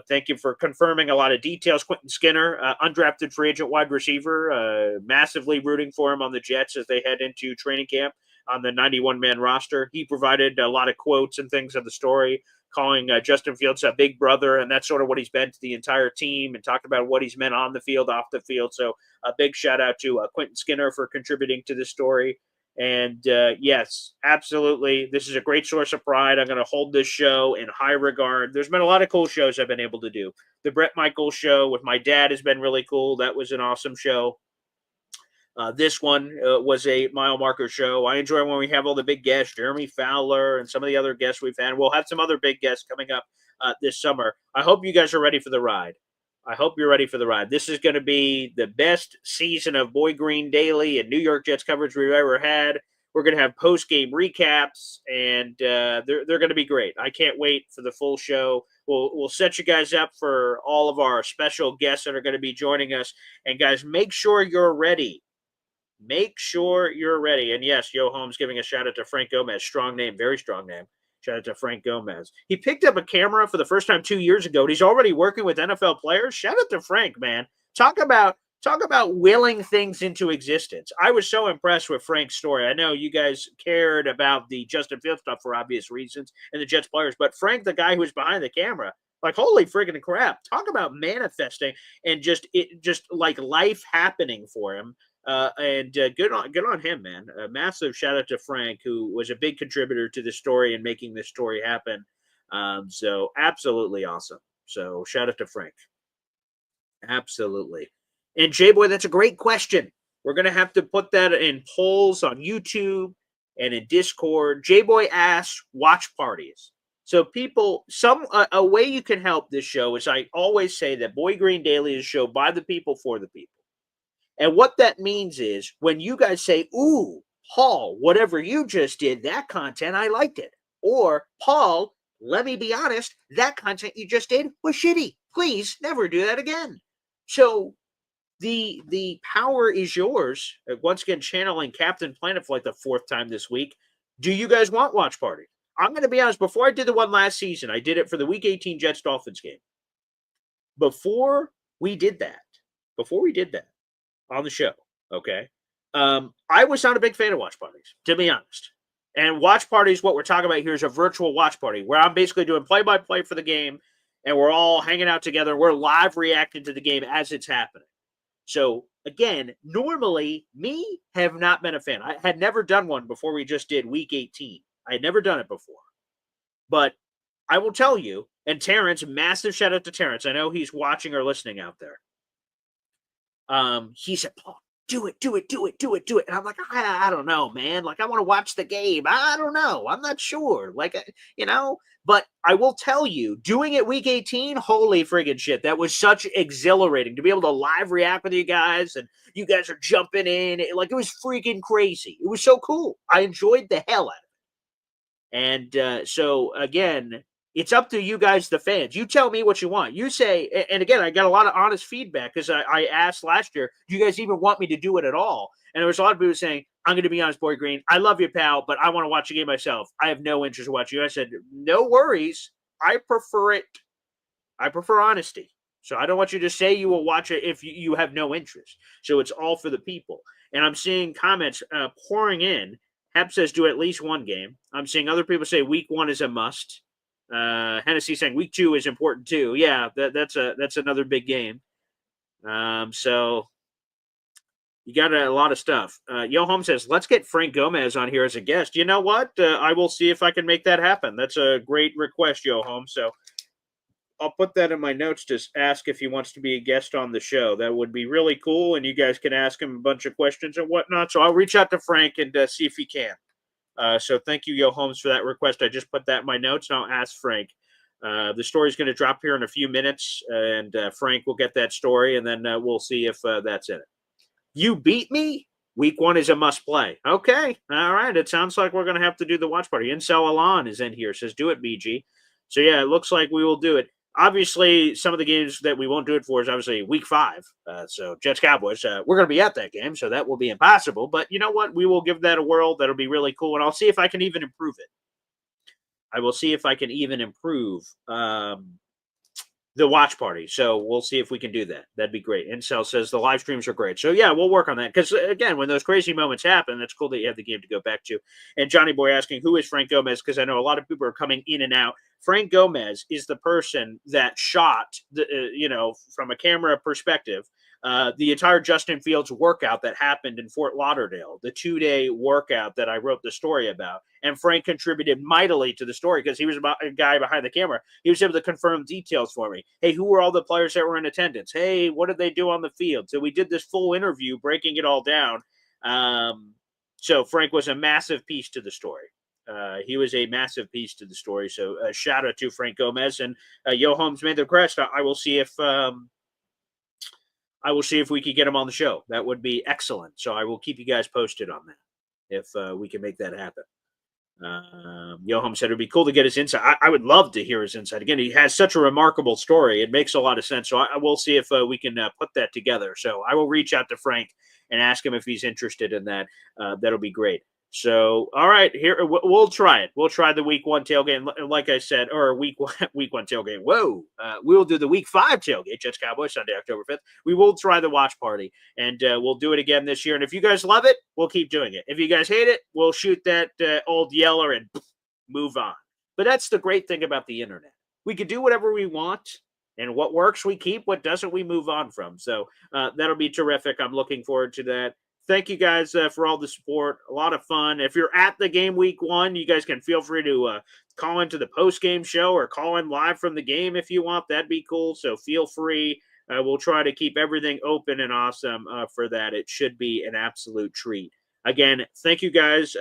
Thank you for confirming a lot of details. Quentin Skinner, undrafted free agent wide receiver, massively rooting for him on the Jets as they head into training camp on the 91-man roster. He provided a lot of quotes and things of the story, calling Justin Fields a big brother, and that's sort of what he's been to the entire team, and talked about what he's meant on the field, off the field. So a big shout out to Quentin Skinner for contributing to this story. And yes, absolutely, this is a great source of pride. I'm going to hold this show in high regard. There's been a lot of cool shows I've been able to do. The Brett Michaels show with my dad has been really cool. That was an awesome show. This one was a mile marker show. I enjoy when we have all the big guests, Jeremy Fowler and some of the other guests we've had. We'll have some other big guests coming up this summer. I hope you guys are ready for the ride. I hope you're ready for the ride. This is going to be the best season of Boy Green Daily and New York Jets coverage we've ever had. We're going to have post-game recaps, and they're going to be great. I can't wait for the full show. We'll set you guys up for all of our special guests that are going to be joining us. And, guys, make sure you're ready. Make sure you're ready. And, yes, Yo Holmes giving a shout-out to Frank Gomez. Strong name, very strong name. Shout out to Frank Gomez. He picked up a camera for the first time 2 years ago, and he's already working with NFL players. Shout out to Frank, man. Talk about willing things into existence. I was so impressed with Frank's story. I know you guys cared about the Justin Fields stuff for obvious reasons and the Jets players, but Frank, the guy who was behind the camera, like, holy friggin' crap. Talk about manifesting and just like life happening for him. Good on him, man. A massive shout out to Frank, who was a big contributor to the story and making this story happen. So absolutely awesome. So shout out to Frank. Absolutely. And J-Boy, that's a great question. We're going to have to put that in polls on YouTube and in Discord. J-Boy asks watch parties. So people, a way you can help this show is, I always say that Boy Green Daily is a show by the people for the people. And what that means is when you guys say, ooh, Paul, whatever you just did, that content, I liked it. Or, Paul, let me be honest, that content you just did was shitty. Please never do that again. So the power is yours. Once again, channeling Captain Planet for like the fourth time this week. Do you guys want watch party? I'm going to be honest, before I did the one last season, I did it for the Week 18 Jets-Dolphins game. Before we did that on the show, okay, I was not a big fan of watch parties, to be honest. And watch parties, what we're talking about here is a virtual watch party where I'm basically doing play-by-play for the game, and we're all hanging out together. We're live reacting to the game as it's happening. So, again, normally, me have not been a fan. I had never done one before we just did Week 18. I had never done it before. But I will tell you, and Terrence, massive shout out to Terrence. I know he's watching or listening out there. He said, Paul, do it. And I'm like, I don't know, man. Like, I want to watch the game. I don't know. I'm not sure. Like, but I will tell you, doing it Week 18, holy friggin' shit. That was such exhilarating to be able to live react with you guys, and you guys are jumping in. It was freaking crazy. It was so cool. I enjoyed the hell out of it. And so, again, it's up to you guys, the fans. You tell me what you want. You say, and again, I got a lot of honest feedback because I asked last year, do you guys even want me to do it at all? And there was a lot of people saying, I'm going to be honest, Boy Green, I love you, pal, but I want to watch the game myself. I have no interest in watching you. I said, no worries. I prefer it. I prefer honesty. So I don't want you to say you will watch it if you have no interest. So it's all for the people. And I'm seeing comments pouring in. Hep says do at least one game. I'm seeing other people say week 1 is a must. Hennessy saying week 2 is important too. Yeah, that's another big game. So you got a lot of stuff. Yo Home says, let's get Frank Gomez on here as a guest. You know what? I will see if I can make that happen. That's a great request, Yo Home. So I'll put that in my notes to ask if he wants to be a guest on the show. That would be really cool, and you guys can ask him a bunch of questions and whatnot. So I'll reach out to Frank and see if he can. So thank you, Yo Holmes, for that request. I just put that in my notes, and I'll ask Frank. The story's going to drop here in a few minutes, and Frank will get that story, and then we'll see if that's in it. You beat me? Week 1 is a must-play. Okay. All right. It sounds like we're going to have to do the watch party. Incel Alon is in here. Says, do it, BG. So yeah, it looks like we will do it. Obviously, some of the games that we won't do it for is obviously week 5. So Jets Cowboys, we're going to be at that game, so that will be impossible. But you know what? We will give that a whirl. That'll be really cool, and I'll see if I can even improve it. I will see if I can even improve the watch party. So we'll see if we can do that. That'd be great. Incel says the live streams are great. So yeah, we'll work on that. Because again, when those crazy moments happen, it's cool that you have the game to go back to. And Johnny Boy asking, who is Frank Gomez? Because I know a lot of people are coming in and out. Frank Gomez is the person that shot the, from a camera perspective, the entire Justin Fields workout that happened in Fort Lauderdale, the 2-day workout that I wrote the story about. And Frank contributed mightily to the story because he was a guy behind the camera. He was able to confirm details for me. Hey, who were all the players that were in attendance? Hey, what did they do on the field? So we did this full interview breaking it all down. So Frank was a massive piece to the story. He was a massive piece to the story. So shout out to Frank Gomez, and Yo Holmes made the request. I will see if we could get him on the show. That would be excellent. So I will keep you guys posted on that if we can make that happen. Yoham said it'd be cool to get his insight. I would love to hear his insight. Again, he has such a remarkable story. It makes a lot of sense. So I will see if we can put that together. So I will reach out to Frank and ask him if he's interested in that. That'll be great. So, all right, here we'll try it. We'll try the week 1 tailgate, like I said, or week 1 tailgate. Whoa, we will do the week 5 tailgate, Jets Cowboys Sunday, October 5th. We will try the watch party, and we'll do it again this year. And if you guys love it, we'll keep doing it. If you guys hate it, we'll shoot that old yeller and move on. But that's the great thing about the internet. We can do whatever we want, and what works we keep. What doesn't we move on from. So that'll be terrific. I'm looking forward to that. Thank you guys for all the support. A lot of fun. If you're at the game week 1, you guys can feel free to call into the post-game show or call in live from the game if you want. That'd be cool. So feel free. We'll try to keep everything open and awesome for that. It should be an absolute treat. Again, thank you guys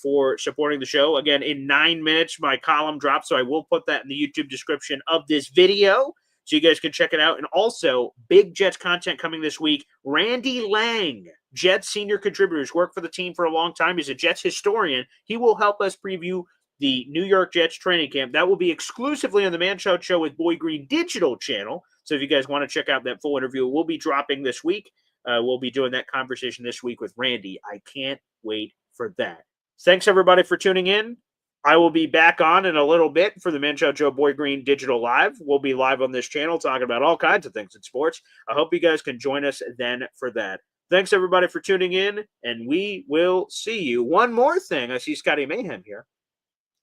for supporting the show. Again, in 9 minutes, my column drops, so I will put that in the YouTube description of this video so you guys can check it out. And also, big Jets content coming this week. Randy Lang, Jets senior contributors, worked for the team for a long time. He's a Jets historian. He will help us preview the New York Jets training camp. That will be exclusively on the Man Child Show with Boy Green digital channel. So if you guys want to check out that full interview, we'll be dropping this week. We'll be doing that conversation this week with Randy. I can't wait for that. Thanks, everybody, for tuning in. I will be back on in a little bit for the Man Child Show Boy Green Digital Live. We'll be live on this channel talking about all kinds of things in sports. I hope you guys can join us then for that. Thanks, everybody, for tuning in, and we will see you. One more thing. I see Scotty Mayhem here.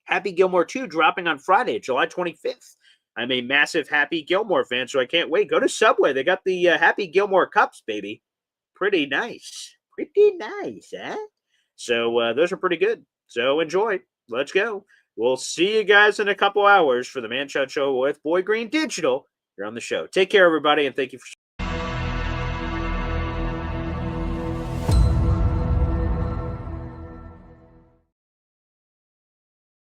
Happy Gilmore 2 dropping on Friday, July 25th. I'm a massive Happy Gilmore fan, so I can't wait. Go to Subway. They got the Happy Gilmore cups, baby. Pretty nice. Pretty nice, huh? So those are pretty good. So enjoy. Let's go. We'll see you guys in a couple hours for the Man Child Show with Boy Green Digital. You're on the show. Take care, everybody, and thank you for